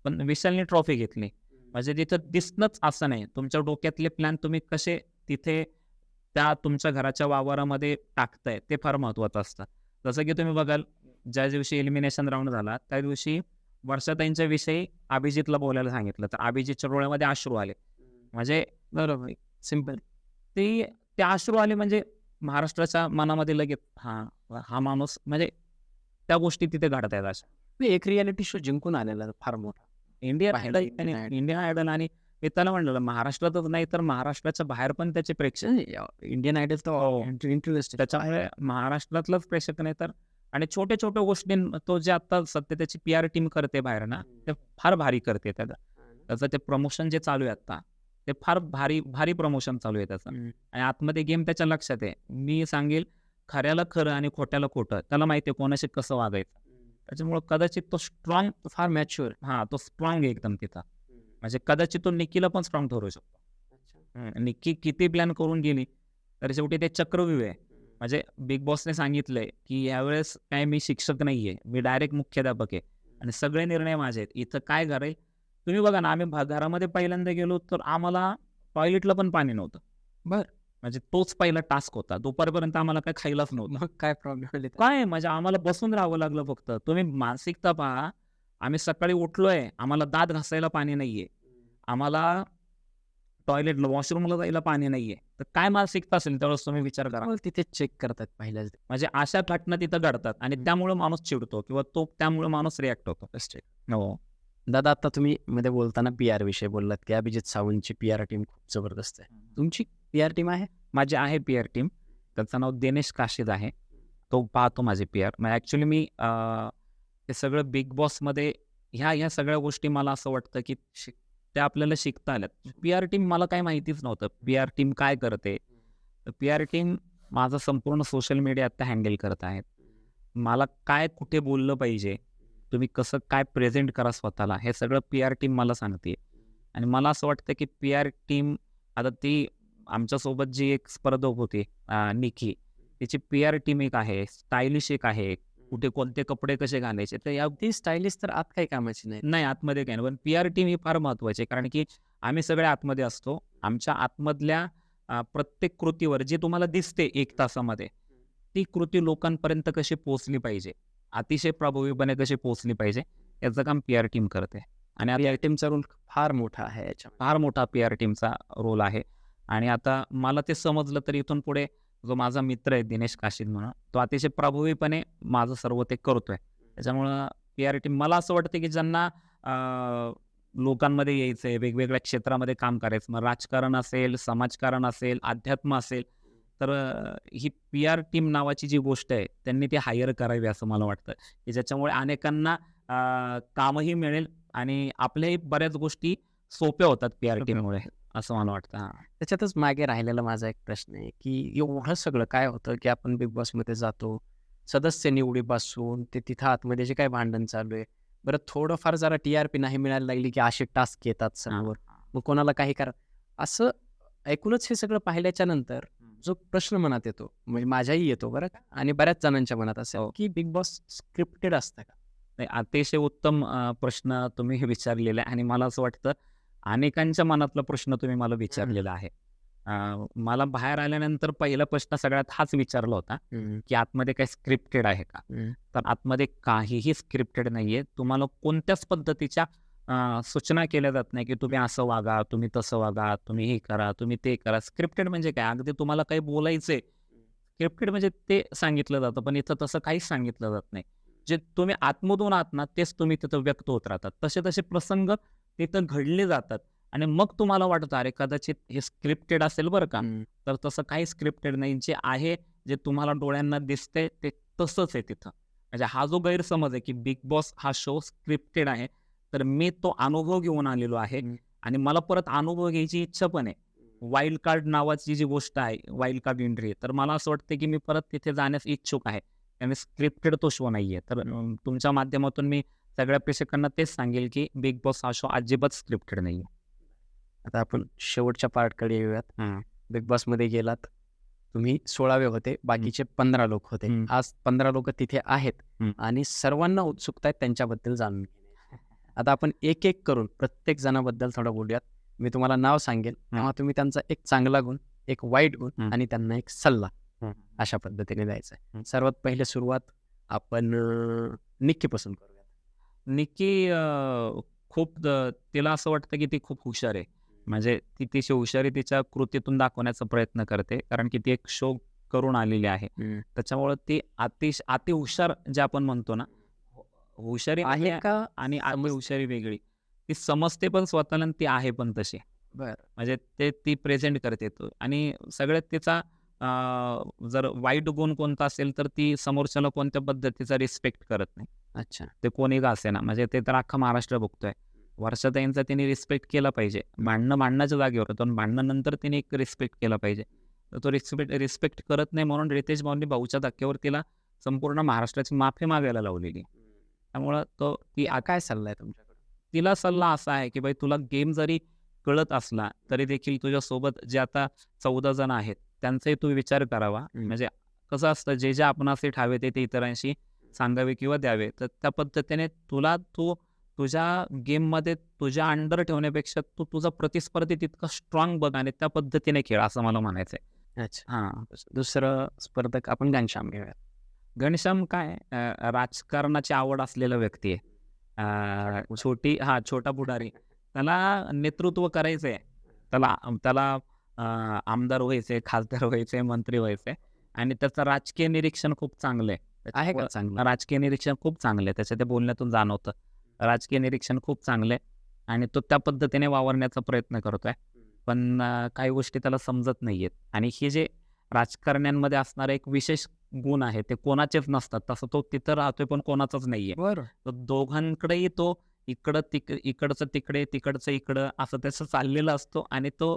Speaker 1: पण विशालने ट्रॉफी घेतली. म्हणजे तिथं दिसणंच असं नाही. तुमच्या डोक्यातले प्लॅन तुम्ही कसे तिथे त्या तुमच्या घराच्या वावरामध्ये टाकताय ते फार महत्वाचं असतं. जसं की तुम्ही बघाल, ज्या दिवशी एलिमिनेशन राऊंड झाला त्या दिवशी वर्षाताईंच्या विषयी अभिजितला बोलायला सांगितलं, तर अभिजितच्या डोळ्यामध्ये अश्रू आले. म्हणजे
Speaker 3: बरोबर, सिम्पल.
Speaker 1: ते अश्रू आले म्हणजे महाराष्ट्राच्या मनामध्ये लगेच हा माणूस, म्हणजे त्या गोष्टी तिथे घडत आहेत. अशा
Speaker 3: एक रियालिटी शो जिंकून आलेला फार मोठा
Speaker 1: इंडियन आयडल. आणि मी त्याला म्हणलं महाराष्ट्रातच नाही तर महाराष्ट्राच्या बाहेर पण त्याचे प्रेक्षक,
Speaker 3: इंडियन आयडल तर इंटरेस्ट.
Speaker 1: त्याच्यामुळे महाराष्ट्रातलंच प्रेक्षक नाही तर आणि छोट्या छोट्या गोष्टी तो जे आता सध्या त्याची PR टीम करते बाहेर ना, ते फार भारी करते त्याचं. त्याचं ते प्रमोशन जे चालू आहे आता, ते फार भारी भारी प्रमोशन चालू आहे त्याचं. आणि आतमध्ये गेम त्याच्या लक्षात आहे. मी सांगेल खऱ्याला खरं आणि खोट्याला खोटं. त्याला माहिती आहे कोणाशी कसं वागायचं. त्याच्यामुळं कदाचित तो स्ट्रॉंग
Speaker 3: फार मॅच्युअर.
Speaker 1: तो स्ट्रॉंग आहे एकदम तिथं. म्हणजे कदाचित तो निक्कीला पण स्ट्रॉंग ठरवू शकतो. निक्की किती प्लॅन करून गेली, तर शेवटी ते चक्रव्यूह आहे. म्हणजे बिग बॉसने सांगितलंय, की यावेळेस काय मी शिक्षक नाहीये. मी डायरेक्ट मुख्याध्यापक आहे आणि सगळे निर्णय माझे आहेत. इथं काय करेल तुम्ही बघा ना, आम्ही घरामध्ये पहिल्यांदा गेलो तर आम्हाला टॉयलेटला पण पाणी नव्हतं.
Speaker 3: बरं.
Speaker 1: म्हणजे तोच पहिला टास्क होता. दुपारपर्यंत आम्हाला काही खायलाच नव्हतं.
Speaker 3: मग काय प्रॉब्लेम आले?
Speaker 1: काय म्हणजे आम्हाला बसून राहावं लागलं फक्त. तुम्ही मानसिकता पहा. आम्ही सकाळी उठलोय, आम्हाला दात घासायला पाणी नाहीये. आम्हाला टॉयलेटला, वॉशरूमला जायला पाणी नाहीये. तर काय मानसिकता असेल त्यावेळेस तुम्ही विचार करा.
Speaker 3: मग तिथे चेक करतात पहिल्याच दिवशी.
Speaker 1: म्हणजे अशा घटना तिथं घडतात आणि त्यामुळे माणूस चिडतो किंवा त्यामुळे माणूस रिॲक्ट होतो. हो.
Speaker 3: दादा, आता तुम्ही मध्ये बोलताना PR विषयी बोललात की अभिजित सावंतची PR टीम खूप जबरदस्त आहे. तुमची PR टीम आहे?
Speaker 1: माझी आहे PR टीम. त्याचं नाव दिनेश काशीद आहे. तो पाहतो माझी PR. मग ॲक्च्युली मी हे सगळं बिग बॉसमध्ये ह्या सगळ्या गोष्टी मला असं वाटतं की त्या आपल्याला शिकता आल्यात. PR टीम मला काही माहितीच नव्हतं. PR टीम काय करते? तर PR टीम माझं संपूर्ण सोशल मीडिया आता हँडल करत आहेत. मला काय कुठे बोललं पाहिजे, तुम्ही कसं काय प्रेझेंट करा स्वतःला, हे सगळं PR टीम मला सांगते. आणि मला असं वाटतं की PR टीम आता ती आमच्यासोबत जी एक स्पर्धक होती निकी, तिची PR टीम एक आहे, स्टायलिश एक आहे, कुठे कोणते कपडे कसे घालायचे. तर या
Speaker 3: ती स्टायलिश तर आत काही कामाची नाही.
Speaker 1: नाही आतमध्ये काही नाही. पण PR टीम ही फार महत्त्वाची आहे. कारण की आम्ही सगळे आतमध्ये असतो. आमच्या आतमधल्या प्रत्येक कृतीवर जी तुम्हाला दिसते 1 तासामध्ये, ती कृती लोकांपर्यंत कशी पोहोचली पाहिजे, अतिशय प्रभावीपणे कशी पोहोचली पाहिजे, याचं काम PR टीम करते. आणि आता
Speaker 3: PR टीमचा रोल फार मोठा आहे याच्यामध्ये.
Speaker 1: फार मोठा PR टीमचा रोल आहे. आणि आता मला ते समजलं तर इथून पुढे जो माझा मित्र आहे दिनेश काशीद म्हणून, तो अतिशय प्रभावीपणे माझं सर्व ते करतोय. त्याच्यामुळं PR टीम मला असं वाटतं की ज्यांना लोकांमध्ये यायचंय, वेगवेगळ्या क्षेत्रामध्ये काम करायचं, मग राजकारण असेल, समाजकारण असेल, अध्यात्म असेल, तर ही PR टीम नावाची जी गोष्ट आहे, त्यांनी ती हायर करावी असं मला वाटतं, की ज्याच्यामुळे अनेकांना कामही मिळेल आणि आपल्याही बऱ्याच गोष्टी सोप्या होतात PR टीममुळे, असं मला वाटतं. हां.
Speaker 3: त्याच्यातच मागे राहिलेला माझा एक प्रश्न आहे की एवढं सगळं काय होतं की आपण बिग बॉसमध्ये जातो, सदस्य निवडीपासून ते तिथं आतमध्ये जे काही भांडण चालू आहे, बरं थोडंफार जरा TRP नाही मिळायला लागली की असे टास्क येतात समोर, मग कोणाला काही करा, असं ऐकूनच हे सगळं पाहिल्याच्या नंतर जो प्रश्न मनात येतो, म्हणजे माझ्याही येतो बरं का, आणि बऱ्याच जणांच्या मनात असेल की बिग बॉस स्क्रिप्टेड असतं का?
Speaker 1: नाही, अतिशय उत्तम प्रश्न तुम्ही विचारलेला आहे आणि मला असं वाटतं अनेकांच्या मनातला प्रश्न तुम्ही मला विचारलेला आहे. मला बाहेर आल्यानंतर पहिला प्रश्न सगळ्यात हाच विचारला होता की आतमध्ये काही स्क्रिप्टेड आहे का? तर आतमध्ये काहीही स्क्रिप्टेड नाहीये. तुम्हाला कोणत्याच पद्धतीच्या सूचना केल्या जात नाही की तुम्ही असं वागा, तुम्ही तसं वागा, तुम्ही हे करा, तुम्ही ते करा. स्क्रिप्टेड म्हणजे काय? अगदी तुम्हाला काही बोलायचंय, स्क्रिप्टेड म्हणजे ते सांगितलं जातं, पण इथं तसं काहीच सांगितलं जात नाही. जे तुम्ही आतमधून आहात ना, तेच तुम्ही तिथं व्यक्त होत राहतात. तसे प्रसंग तिथं घडले जातात आणि मग तुम्हाला वाटतं, अरे कदाचित हे स्क्रिप्टेड असेल बरं का. तर तसं काही स्क्रिप्टेड नाही. जे आहे, जे तुम्हाला डोळ्यांना दिसतंय, ते तसंच आहे तिथं. म्हणजे हा जो गैरसमज आहे की बिग बॉस हा शो स्क्रिप्टेड आहे, तर मी तो अनुभव घेऊन आलेलो आहे आणि मला परत अनुभव घ्यायची इच्छा पण आहे. वाईल्ड कार्ड नावाची जी गोष्ट आहे, वाईल्ड कार्ड एंट्री, तर मला असं वाटतं की मी परत तिथे जाण्यास इच्छुक आहे. आणि स्क्रिप्टेड तो शो नाहीये. तर तुमच्या माध्यमातून मी सगळ्या प्रेक्षकांना तेच सांगेल की बिग बॉस हा शो अजिबात स्क्रिप्टेड नाहीये.
Speaker 3: आता आपण शेवटच्या पार्टकडे येऊयात. बिग बॉसमध्ये गेलात, तुम्ही 16वे होते, बाकीचे 15 लोक होते. आज 15 लोक तिथे आहेत आणि सर्वांना उत्सुकता आहे त्यांच्याबद्दल जाणून घेणे. आता आपण एक एक करून प्रत्येक जणाबद्दल थोडं बोलूयात. मी तुम्हाला नाव सांगेल, तेव्हा तुम्ही त्यांचा एक चांगला गुण, एक वाईट गुण आणि त्यांना एक सल्ला, अशा पद्धतीने द्यायचा आहे. सर्वात पहिले सुरुवात आपण निक्कीपासून करूयात.
Speaker 1: निक्की खूप तिला असं वाटतं की ती खूप हुशार आहे. म्हणजे ती तिची हुशारी तिच्या कृतीतून दाखवण्याचा प्रयत्न करते. कारण की ती एक शो करून आलेली आहे. त्याच्यामुळं ती अति हुशार जे आपण म्हणतो ना, हुशारी
Speaker 3: आहे का?
Speaker 1: आणि अति हुशारी वेगळी. ती समजते पण स्वतःला आणि ती आहे पण तशी.
Speaker 3: बरं.
Speaker 1: म्हणजे ती प्रेझेंट करते तो आणि सगळ्यात तिचा जर वाईट गुण कोणता असेल तर ती समोरच्याला कोणत्या पद्धतीचा रिस्पेक्ट करत नाही.
Speaker 3: अच्छा.
Speaker 1: ते कोणी का असेना, म्हणजे ते तर अख्खा महाराष्ट्र बघतोय. वर्षाताईंचा तिने रिस्पेक्ट केला पाहिजे. भांडणं भांडणाच्या जागेवर होतं, भांडणानंतर तिने एक रिस्पेक्ट केला पाहिजे. तर तो रिस्पेक्ट करत नाही म्हणून रितेश भाऊंनी भाऊच्या धक्क्यावर तिला संपूर्ण महाराष्ट्राची माफी मागायला लावलेली. त्यामुळं ती
Speaker 3: काय सल्ला आहे तुमच्याकडे?
Speaker 1: तिला सल्ला असा आहे की बाई, तुला गेम जरी कळत असला तरी देखील तुझ्यासोबत जे आता 14 जण आहेत त्यांचाही तू विचार करावा. म्हणजे कसं असतं, जे आपणास ठावे ते इतरांशी सांगावे किंवा द्यावे. तर त्या पद्धतीने तू तुझ्या गेममध्ये तुझ्या अंडर ठेवण्यापेक्षा तू तुझा प्रतिस्पर्धी तितका स्ट्रॉंग बघ आणि त्या पद्धतीने खेळ, असं मला म्हणायचंय.
Speaker 3: अच्छा.
Speaker 1: हां.
Speaker 3: दुसरं स्पर्धक आपण घनश्याम घेऊया.
Speaker 1: घनश्याम काय राजकारणाची आवड असलेला व्यक्ती आहे. छोटा पुढारी. त्याला नेतृत्व करायचंय. त्याला त्याला आमदार व्हायचंय, खासदार व्हायचंय, मंत्री व्हायचंय आणि त्याचं राजकीय निरीक्षण खूप चांगलं आहे.
Speaker 3: आहे का चांगलं?
Speaker 1: राजकीय निरीक्षण खूप चांगलं आहे. त्याच्या त्या बोलण्यातून जाणवतं. राजकीय निरीक्षण खूप चांगलं आहे आणि तो त्या पद्धतीने वावरण्याचा प्रयत्न करतोय. पण काही गोष्टी त्याला समजत नाहीयेत आणि हे जे राजकारण्यांमध्ये असणारं एक विशेष गुण आहे, ते कोणाचेच नसतात. तसं तो तिथं राहतोय पण कोणाचाच नाहीये.
Speaker 3: बरं.
Speaker 1: तर दोघांकडेही तो इकडचं तिकडे, तिकडचं इकडं असं त्याचं चाललेलं असतो आणि तो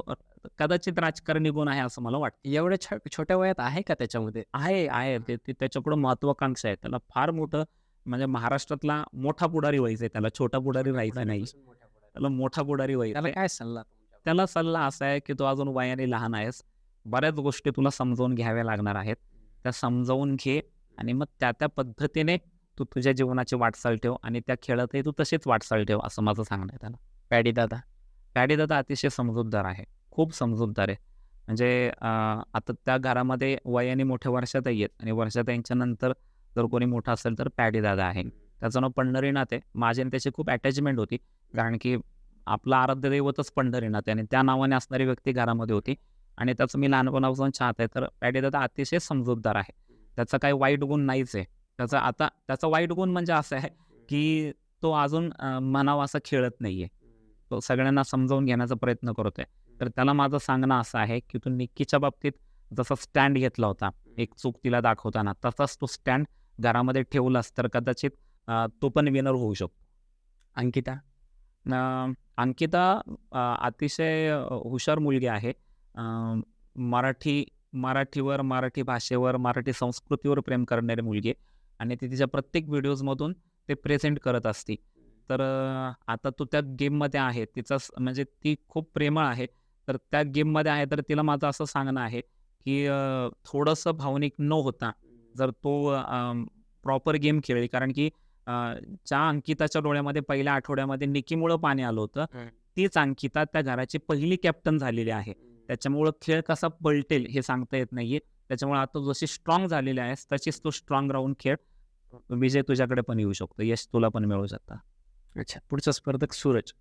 Speaker 1: कदाचित राजकारणी गुण आहे असं मला वाटतं.
Speaker 3: एवढ्या छोट्या वयात आहे का त्याच्यामध्ये?
Speaker 1: आहे. ते त्याच्याकडं महत्वाकांक्षा आहे. त्याला फार मोठं, म्हणजे महाराष्ट्रातला मोठा पुढारी व्हायचंय त्याला. छोटा पुढारी व्हायचा नाही. त्याला मोठा पुढारी
Speaker 3: त्याला
Speaker 1: व्हायचंय.
Speaker 3: काय सल्ला तुमच्या?
Speaker 1: त्याला सल्ला असा आहे की तू अजून वयाने लहान आहेस. बऱ्याच गोष्टी तुला समजावून घ्याव्या लागणार आहेत. त्या समजावून घे आणि मग त्या पद्धतीने तू तुझ्या जीवनाची वाटचाल ठेव आणि त्या खेळातही तू तशीच वाटचाल ठेव, असं माझं सांगणं आहे त्याला.
Speaker 3: पॅडी दादा?
Speaker 1: पॅडी दादा अतिशय समजूतदार आहे. खूप समजूतदार आहे. म्हणजे आता त्या घरामध्ये वयाने मोठ्या वर्षाताई आहेत आणि वर्षाताईंच्या नंतर जर कोणी मोठा असेल तर पॅडी दादा आहे. त्याचं नाव पंढरीनाथ आहे. माझी आणि त्याची खूप अटॅचमेंट होती, कारण की आपलं आराध्य दैवतच पंढरीनाथ आहे आणि त्या नावाने असणारी व्यक्ती घरामध्ये होती आणि त्याचं मी लहानपणापासून चाहत आहे. तर पॅडी दादा अतिशय समजूतदार आहे. त्याचा काही वाईट गुण नाहीच आहे. त्याचा वाईट गुण म्हणजे असं आहे की तो अजून म्हणावा असं खेळत नाहीये. तो सगळ्यांना समजावून घेण्याचा प्रयत्न करतोय. तर त्याला माझं सांगणं असं आहे की तू निक्कीच्या बाबतीत जसा स्टँड घेतला होता एक चूक तिला दाखवताना, तसाच तो स्टँड घरामध्ये ठेवलास तर कदाचित तो पण विनर होऊ शकतो.
Speaker 3: अंकिता?
Speaker 1: अंकिता अतिशय हुशार मुलगी आहे. मराठीवर, मराठी भाषेवर, मराठी संस्कृतीवर प्रेम करणारी मुलगी आहे आणि ती तिच्या प्रत्येक व्हिडिओजमधून ते प्रेझेंट करत असते. तर आता तो त्या गेममध्ये आहे. म्हणजे ती खूप प्रेमळ आहे. तर त्या गेममध्ये आहे तर तिला माझं असं सांगणं आहे की थोडंसं भावनिक न होता जर तो प्रॉपर गेम खेळेल, कारण की ज्या अंकिताच्या डोळ्यामध्ये पहिल्या आठवड्यामध्ये निकीमुळं पाणी आलं होतं, तीच अंकिता त्या घराची पहिली कॅप्टन झालेली आहे. त्याच्यामुळं खेळ कसा पलटेल हे सांगता येत नाहीये. त्याच्यामुळे आता जशी स्ट्रॉंग झालेली आहेस तशीच तू स्ट्रॉंग राहून खेळ. विजय तुझ्याकडे पण येऊ शकतो, यश तुला पण मिळू शकतं.
Speaker 3: अच्छा. पुढचा स्पर्धक सूरज?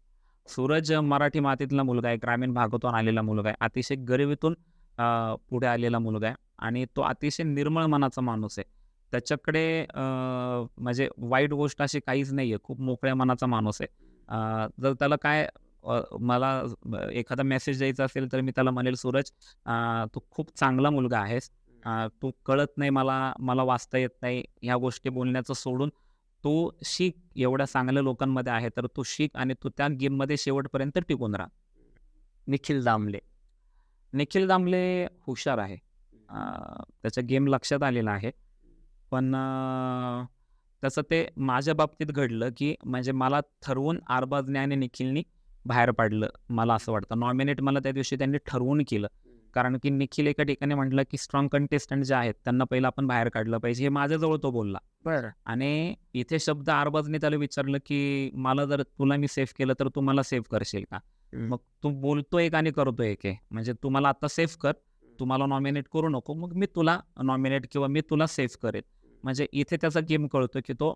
Speaker 1: सूरज मराठी मातीतला मुलगा आहे, ग्रामीण भागातून आलेला मुलगा आहे, अतिशय गरिबीतून पुढे आलेला मुलगा आहे आणि तो अतिशय निर्मळ मनाचा माणूस आहे. त्याच्याकडे म्हणजे वाईट गोष्ट अशी काहीच नाहीये. खूप मोकळ्या मनाचा माणूस आहे. जर त्याला काय मला एखादा मेसेज द्यायचा असेल तर मी त्याला म्हणेल, सूरज तू खूप चांगला मुलगा आहेस. तू कळत नाही मला वाचता येत नाही ह्या गोष्टी बोलण्याचं सोडून तू शिक. एवढ्या चांगल्या लोकांमध्ये आहे तर तू शिक आणि तू त्या गेममध्ये शेवटपर्यंत टिकून राहा.
Speaker 3: निखिल दामले?
Speaker 1: निखिल दामले हुशार आहे. त्याच्या गेम लक्षात आलेला आहे. पण तसं ते माझ्या बाबतीत घडलं की म्हणजे मला ठरवून आरबाजने आणि निखिलनी बाहेर पाडलं, मला असं वाटतं. नॉमिनेट मला त्या दिवशी त्यांनी ठरवून केलं, कारण की निखिल एका ठिकाणी म्हटलं की स्ट्रॉंग कंटेस्टंट जे आहेत त्यांना पहिलं आपण बाहेर काढलं पाहिजे, हे माझ्याजवळ तो बोलला.
Speaker 3: बरं.
Speaker 1: आणि इथे शब्द आरबाजने त्याला विचारलं की मला जर तुला मी सेफ केलं तर तू मला सेफ करशील का? मग तू बोलतो एक आणि करतो एक आहे. म्हणजे तू मला आता सेफ कर, तू मला नॉमिनेट करू नको, मग मी तुला नॉमिनेट किंवा मी तुला सेफ करेन. म्हणजे इथे त्याचा गेम कळतो की तो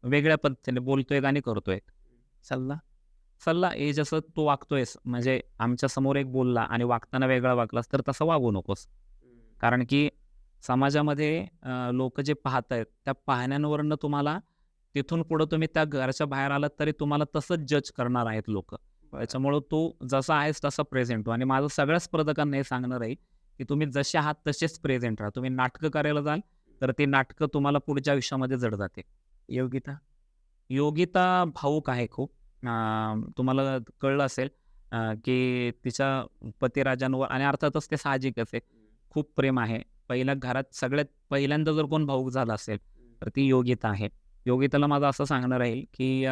Speaker 1: वेगळ्या पद्धतीने बोलतोय आणि करतोय. सल्ला हे जसं तू वागतोयस, म्हणजे आमच्या समोर एक बोलला आणि वागताना वेगळा वागलास तर तसं वागू नकोस. कारण की समाजामध्ये लोक जे पाहत आहेत त्या पाहण्यांवरनं तुम्हाला तिथून पुढं तुम्ही त्या घराच्या बाहेर आलात तरी तुम्हाला तसंच जज करणार आहेत लोक. त्याच्यामुळं तू जसा आहेस तसा प्रेझेंट हो. आणि माझं सगळ्या स्पर्धकांना हे सांगणार आहे की तुम्ही जसे आहात तसेच प्रेझेंट राहा. तुम्ही नाटकं करायला जाल तर ते नाटकं तुम्हाला पुढच्या आयुष्यामध्ये जड जाते.
Speaker 3: योगिता?
Speaker 1: योगिता भावूक आहे खूप. तुम्हाला कळलं असेल की तिच्या पतिराजांवर आणि अर्थातच ते साहजिकच आहे. खूप प्रेम आहे. पहिल्या घरात सगळ्यात पहिल्यांदा जर कोण भावूक झाला असेल तर ती योगिता आहे. योगिताला माझं असं सांगणं राहील की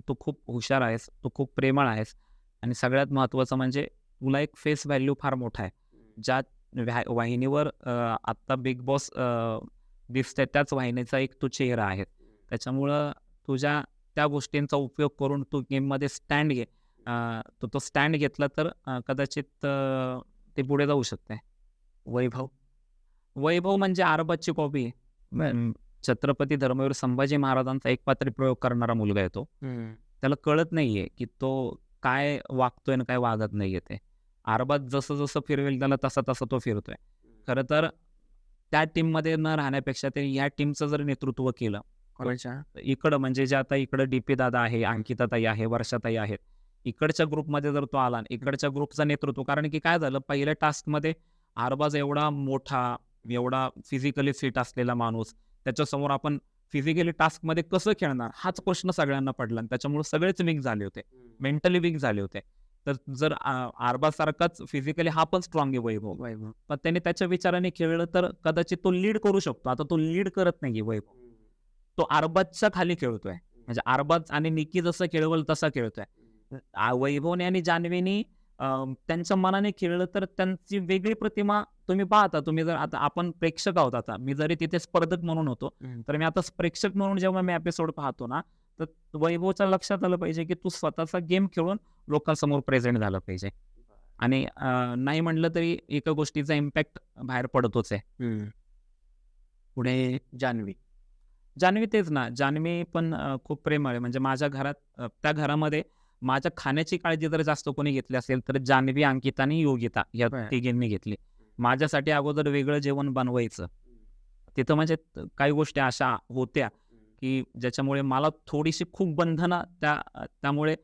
Speaker 1: तू खूप हुशार आहेस, तू खूप प्रेमळ आहेस आणि सगळ्यात महत्त्वाचं म्हणजे तुला एक फेस व्हॅल्यू फार मोठा आहे. ज्या वाहिनीवर आत्ता बिग बॉस दिसतंय त्याच वाहिनीचा एक तू चेहरा आहे. त्याच्यामुळं तुझ्या त्या गोष्टींचा उपयोग करून तू गेममध्ये स्टँड घे. तो स्टँड घेतला तर कदाचित ते पुढे जाऊ शकते.
Speaker 3: वैभव?
Speaker 1: वैभव म्हणजे अरबाजची कॉपी आहे. छत्रपती धर्मवीर संभाजी महाराजांचा एकपात्री प्रयोग करणारा मुलगा आहे तो. त्याला कळत नाहीये की तो काय वागतोय आणि काय वागत नाहीये ते. अरबाज जसं जसं फिरवेल त्याला तसा तसा तो फिरतोय. खरं तर त्या टीममध्ये न राहण्यापेक्षा ते या टीमचं जर नेतृत्व केलं
Speaker 3: कोणाच्या?
Speaker 1: इकडं म्हणजे जे आता इकडं डीपी दादा आहे, अंकिताताई आहे, वर्षाताई आहेत. इकडच्या ग्रुपमध्ये जर तो आला आणि इकडच्या ग्रुपचं नेतृत्व कारण की काय झालं पहिल्या टास्कमध्ये अरबाज एवढा मोठा, एवढा फिजिकली फिट असलेला माणूस, त्याच्यासमोर आपण फिजिकली टास्कमध्ये कसं खेळणार हाच प्रश्न सगळ्यांना पडला आणि त्याच्यामुळे सगळेच वीक झाले होते. मेंटली वीक झाले होते. तर जर अरबाजसारखाच फिजिकली हा पण स्ट्रॉंग आहे वैभव.
Speaker 3: वैभव.
Speaker 1: पण त्याने त्याच्या विचाराने खेळलं तर कदाचित तो लीड करू शकतो. आता तो लीड करत नाहीये वैभव. तो अरबाजच्या खाली खेळतोय. म्हणजे अरबाज आणि निकी जसं खेळवल तसा खेळतोय. वैभवने आणि जान्हवीनी त्यांच्या मनाने खेळलं तर त्यांची वेगळी प्रतिमा तुम्ही पाहता. तुम्ही जर आता आपण प्रेक्षक आहोत आता. मी जरी तिथे स्पर्धक म्हणून होतो, तर मी आता प्रेक्षक म्हणून जेव्हा मी एपिसोड पाहतो ना, तर वैभवच्या लक्षात आलं पाहिजे की तू स्वतःचा गेम खेळून लोकांसमोर प्रेझेंट झालं पाहिजे. आणि नाही म्हटलं तरी एका गोष्टीचा इम्पॅक्ट बाहेर पडतोच आहे.
Speaker 3: पुढे जान्हवी?
Speaker 1: जान्हवी तेच ना. जान्हवी पण खूप प्रेमळ आहे. म्हणजे माझ्या घरात त्या घरामध्ये माझ्या खाण्याची काळजी जर जास्त कोणी घेतली असेल तर जान्हवी, अंकिता आणि योगिता या
Speaker 3: बरं.
Speaker 1: तिघींनी घेतली. माझ्यासाठी अगोदर वेगळं जेवण बनवायचं. तिथं म्हणजे काही गोष्टी अशा होत्या की ज्याच्यामुळे मला थोडीशी खूप बंधनं त्यामुळे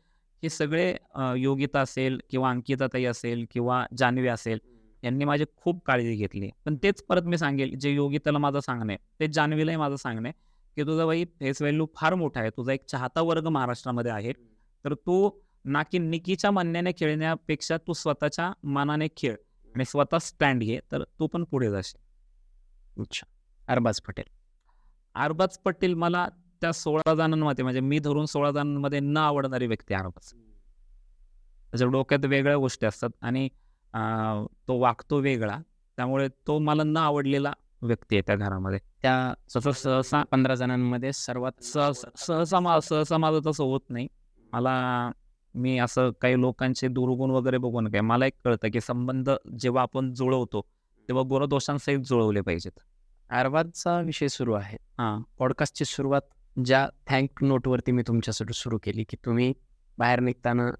Speaker 1: हे सगळे योगिता असेल किंवा अंकिताताई असेल किंवा जान्हवी असेल यांनी माझी खूप काळजी घेतली. पण तेच परत मी सांगेल जे योगिताला माझं सांगणं आहे, ते जान्हवीलाही माझं सांगणं आहे की तुझा बाई फेस व्हॅल्यू फार मोठा आहे. तुझा एक चाहता वर्ग महाराष्ट्रामध्ये आहे. तर तू ना की निकीच्या म्हणण्याने खेळण्यापेक्षा तू स्वतःच्या मनाने खेळ आणि स्वतः स्टँड घे तर तू पण पुढे जाशील.
Speaker 3: अच्छा. अरबाज पटेल?
Speaker 1: अरबाज पटेल मला त्या 16 जणांमध्ये म्हणजे मी धरून 16 जणांमध्ये न आवडणारी व्यक्ती आहे अरबाज. त्याच्या डोक्यात वेगळ्या गोष्टी असतात आणि तो वागतो वेगळा. त्यामुळे तो मला न आवडलेला व्यक्ती आहे त्या घरामध्ये.
Speaker 3: त्या
Speaker 1: सहसा
Speaker 3: 15 जणांमध्ये सर्वात
Speaker 1: सहसा माझं तसं होत नाही. मी असं काही लोकांचे दुर्गुण वगैरे बघून काय मला एक कळतं की संबंध जेव्हा आपण जुळवतो तेव्हा गुणदोषांसहित जुळवले पाहिजेत.
Speaker 3: अरबाजचा विषय सुरू आहे. पॉडकास्टची सुरुवात ज्या थँक नोटवरती मी तुमच्यासाठी सुरू केली की तुम्ही बाहेर निघताना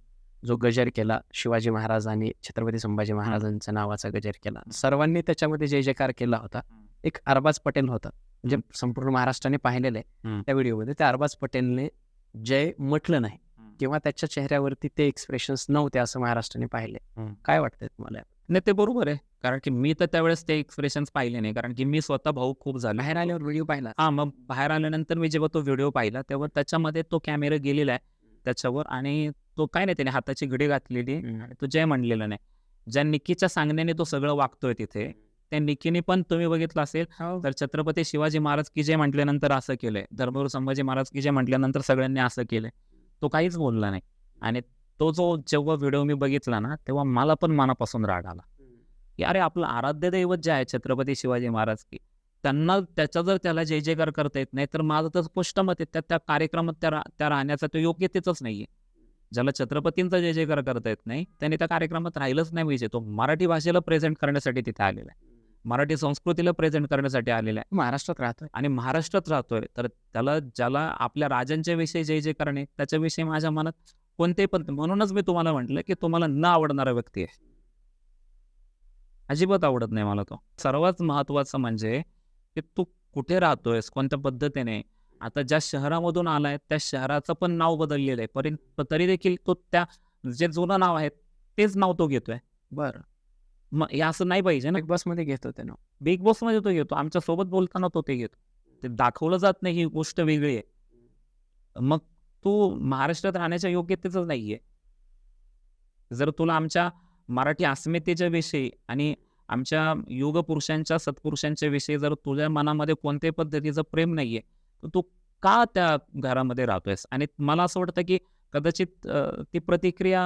Speaker 3: जो गजर केला शिवाजी महाराज आणि छत्रपती संभाजी महाराजांच्या नावाचा गजर केला. सर्वांनी त्याच्यामध्ये जय जयकार केला होता. एक अरबाज पटेल होता म्हणजे संपूर्ण महाराष्ट्राने पाहिलेलं आहे त्या व्हिडिओमध्ये. त्या अरबाज पटेलने जय म्हटलं नाही किंवा त्याच्या चेहऱ्यावरती ते एक्सप्रेशन्स नव्हते असं महाराष्ट्राने पाहिले. काय वाटतंय तुम्हाला?
Speaker 1: नाही ते बरोबर आहे. कारण की मी तर त्यावेळेस ते एक्सप्रेशन्स पाहिले नाही. कारण की मी स्वतः भाऊक खूप झालो.
Speaker 3: बाहेर आल्यावर व्हिडिओ पाहिला?
Speaker 1: मग बाहेर आल्यानंतर मी जेव्हा तो व्हिडिओ पाहिला तेव्हा त्याच्यामध्ये तो कॅमेरा गेलेला आहे त्याच्यावर आणि तो काय नाही त्याने हाताची घडी घातलेली आणि तो जय म्हणलेला नाही. ज्या निकीच्या सांगण्याने तो सगळं वागतोय तिथे त्या निकीने पण तुम्ही बघितलं असेल तर छत्रपती शिवाजी महाराज की जय म्हटल्यानंतर असं केलंय, धर्मवीर संभाजी महाराज की जय म्हटल्यानंतर सगळ्यांनी असं केलंय. तो काहीच बोलला नाही. आणि तो जो जेव्हा व्हिडिओ मी बघितला ना तेव्हा मला पण मनापासून राग आला की अरे आपलं आराध्य दैवत जे आहे छत्रपती शिवाजी महाराज की त्यांना त्याला जय जयकार करता येत नाही तर माझं तर स्पष्ट मत आहे त्या कार्यक्रमात त्या राहण्याचा तो योग्यतेच नाहीये. ज्याला छत्रपतींचा जय जयकार करता येत नाही त्याने त्या कार्यक्रमात राहिलंच नाही पाहिजे. तो मराठी भाषेला प्रेझेंट करण्यासाठी तिथे आलेला आहे. मराठी संस्कृतीला प्रेझेंट करण्यासाठी आलेला आहे.
Speaker 3: महाराष्ट्रात राहतोय
Speaker 1: आणि महाराष्ट्रात राहतोय तर ज्याला आपल्या राजांच्या विषयी जय जय करणे त्याच्याविषयी माझ्या मनात कोणतेही पण म्हणूनच मी तुम्हाला म्हटलं की तुम्हाला न आवडणारा व्यक्ती आहे. अजिबात आवडत नाही मला तो. सर्वात महत्वाचं म्हणजे की तू कुठे राहतोयस, कोणत्या पद्धतीने. आता ज्या शहरामधून आलाय त्या शहराचं पण नाव बदललेलं आहे तरी देखील तो त्या जे जुनं नाव आहे तेच नाव तो घेतोय.
Speaker 3: बरं.
Speaker 1: मग हे असं नाही पाहिजे ना.
Speaker 3: बिग बॉसमध्ये घेतो ते ना.
Speaker 1: बिग बॉसमध्ये तो घेतो, आमच्यासोबत बोलताना तो ते घेतो. ते दाखवलं जात नाही, ही गोष्ट वेगळी आहे. मग तू महाराष्ट्रात राहण्याच्या योग्यतेचंच नाहीये. जर तुला आमच्या मराठी अस्मितेच्या विषयी आणि आमच्या युगपुरुषांच्या, सत्पुरुषांच्या विषयी जर तुझ्या मनामध्ये कोणत्याही पद्धतीचं प्रेम नाहीये, तर तू का त्या घरामध्ये राहतोयस? आणि मला असं वाटतं, की कदाचित ती प्रतिक्रिया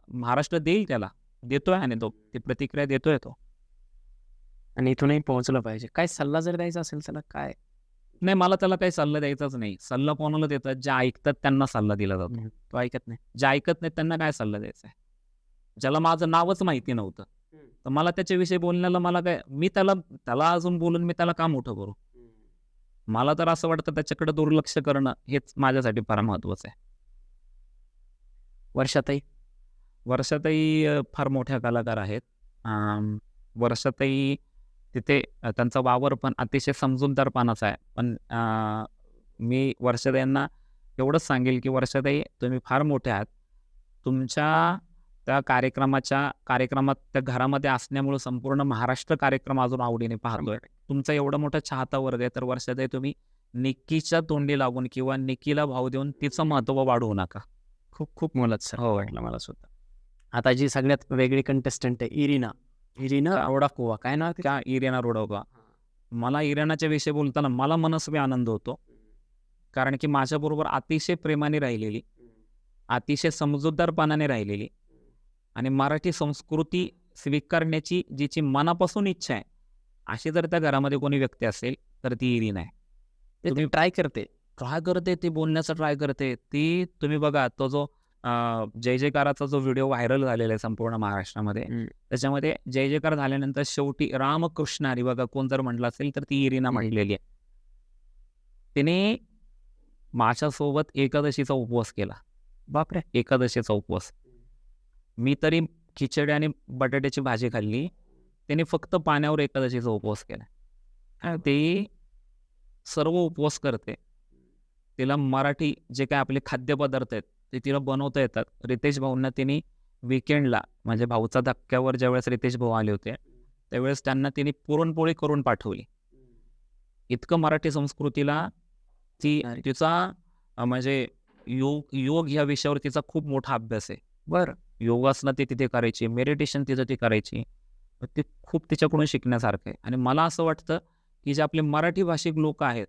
Speaker 1: महाराष्ट्र देईल त्याला. देतोय आणि तो ती प्रतिक्रिया देतोय तो.
Speaker 3: आणि इथूनही पोहोचलं पाहिजे. काय सल्ला जर द्यायचा असेल त्याला काय?
Speaker 1: नाही, मला त्याला काही सल्ला द्यायचाच नाही. सल्ला कोणाला देतात? जे ऐकतात त्यांना सल्ला दिला जातो.
Speaker 3: तो ऐकत नाही.
Speaker 1: जे ऐकत नाहीत त्यांना काय सल्ला द्यायचा आहे? ज्याला माझं नावच माहिती नव्हतं, तर मला त्याच्याविषयी बोलण्याला मला काय, मी त्याला त्याला अजून बोलून मी त्याला का मोठं करू? मला तर असं वाटतं त्याच्याकडे दुर्लक्ष करणं हेच माझ्यासाठी फार महत्त्वाचं आहे.
Speaker 3: वर्षाताई
Speaker 1: वर्षाताई फार मोठ्या कलाकार आहेत. वर्षाताई तिथे त्यांचा वावर पण अतिशय समजूतदारपणाचा आहे. पण मी वर्षाताईंना एवढंच सांगेल, की वर्षाताई तुम्ही फार मोठे आहात. तुमच्या त्या कार्यक्रमात त्या घरामध्ये असल्यामुळं संपूर्ण महाराष्ट्र कार्यक्रम अजून आवडीने पाहतोय. तुमचा एवढा मोठा चाहता वर्ग आहे, तर वर्षाताई तुम्ही निक्कीच्या तोंडी लागून किंवा निक्कीला भाव देऊन तिचं महत्त्व वाढवू नका.
Speaker 3: खूप खूप मोलाचं सर
Speaker 1: हो.
Speaker 3: वाटलं मला सुद्धा. आता जी सगळ्यात वेगळी कंटेस्टंट आहे इरिना रोडाकोवा, काय नाव आहे तिचं?
Speaker 1: त्या इरिना रोडोवा. मला इरिनाच्या विषयी बोलताना मला मनस्वी आनंद होतो. कारण की माझ्याबरोबर अतिशय प्रेमाने राहिलेली, अतिशय समजूतदारपणाने राहिलेली आणि मराठी संस्कृती स्वीकारण्याची जिची मनापासून इच्छा आहे, अशी जर त्या घरामध्ये कोणी व्यक्ती असेल तर ती इरिना आहे.
Speaker 3: ते ट्राय करते.
Speaker 1: ट्राय करते, ती बोलण्याचा ट्राय करते. ती तुम्ही बघा, तो जो जय जयकाराचा जो व्हिडिओ व्हायरल झालेला आहे संपूर्ण महाराष्ट्रामध्ये, त्याच्यामध्ये जय जयकार झाल्यानंतर शेवटी रामकृष्ण हरी बघा कोण जर म्हटलं असेल तर ती इरिना म्हटलेली आहे. तिने माझ्यासोबत एकादशीचा उपवास केला.
Speaker 3: बापरे!
Speaker 1: एकादशीचा उपवास. मी तरी खिचडी आणि बटाट्याची भाजी खाल्ली. त्याने फक्त पाण्यावर एकादशीचा उपवास केला. ती सर्व उपवास करते. तिला मराठी जे काय आपले खाद्यपदार्थ आहेत ते तिला बनवता येतात. रितेश भाऊंना तिने विकेंडला म्हणजे भाऊचा धक्क्यावर ज्यावेळेस रितेश भाऊ आले होते, त्यावेळेस त्यांना तिने पुरणपोळी करून पाठवली. इतकं मराठी संस्कृतीला तिचा म्हणजे योग ह्या विषयावर तिचा खूप मोठा अभ्यास आहे.
Speaker 3: बरं.
Speaker 1: योगासनं ती तिथे करायची, मेडिटेशन तिचं ती करायची. ते खूप तिच्याकडून शिकण्यासारखं आहे. आणि मला असं वाटतं, की जे आपले मराठी भाषिक लोक आहेत,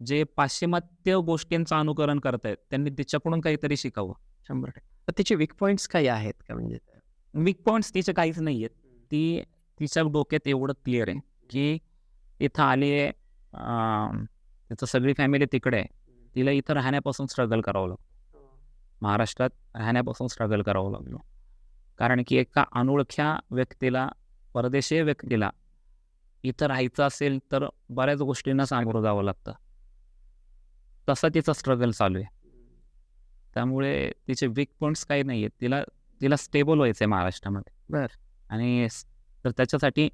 Speaker 1: जे पाश्चिमात्य गोष्टींचं अनुकरण करतायत, त्यांनी तिच्याकडून काहीतरी शिकावं.
Speaker 3: 100%. तर तिचे वीक पॉइंट्स काही आहेत का? म्हणजे
Speaker 1: वीक पॉइंट्स तिचे काहीच नाही आहेत. ती तिच्या डोक्यात एवढं क्लिअर आहे, की इथं आली आहे, तिचं सगळी फॅमिली तिकडे आहे. तिला इथं राहण्यापासून स्ट्रगल करावं लागतं. महाराष्ट्रात राहण्यापासून स्ट्रगल करावं लागलं. कारण की एका अनोळख्या व्यक्तीला, परदेशीय व्यक्तीला इथं राहायचं असेल तर बऱ्याच गोष्टींना सामोरं जावं लागतं. तसा तिचा स्ट्रगल चालू आहे. त्यामुळे तिचे वीक पॉईंट्स काही नाही आहेत. तिला स्टेबल व्हायचं आहे महाराष्ट्रामध्ये.
Speaker 3: बरं.
Speaker 1: आणि तर त्याच्यासाठी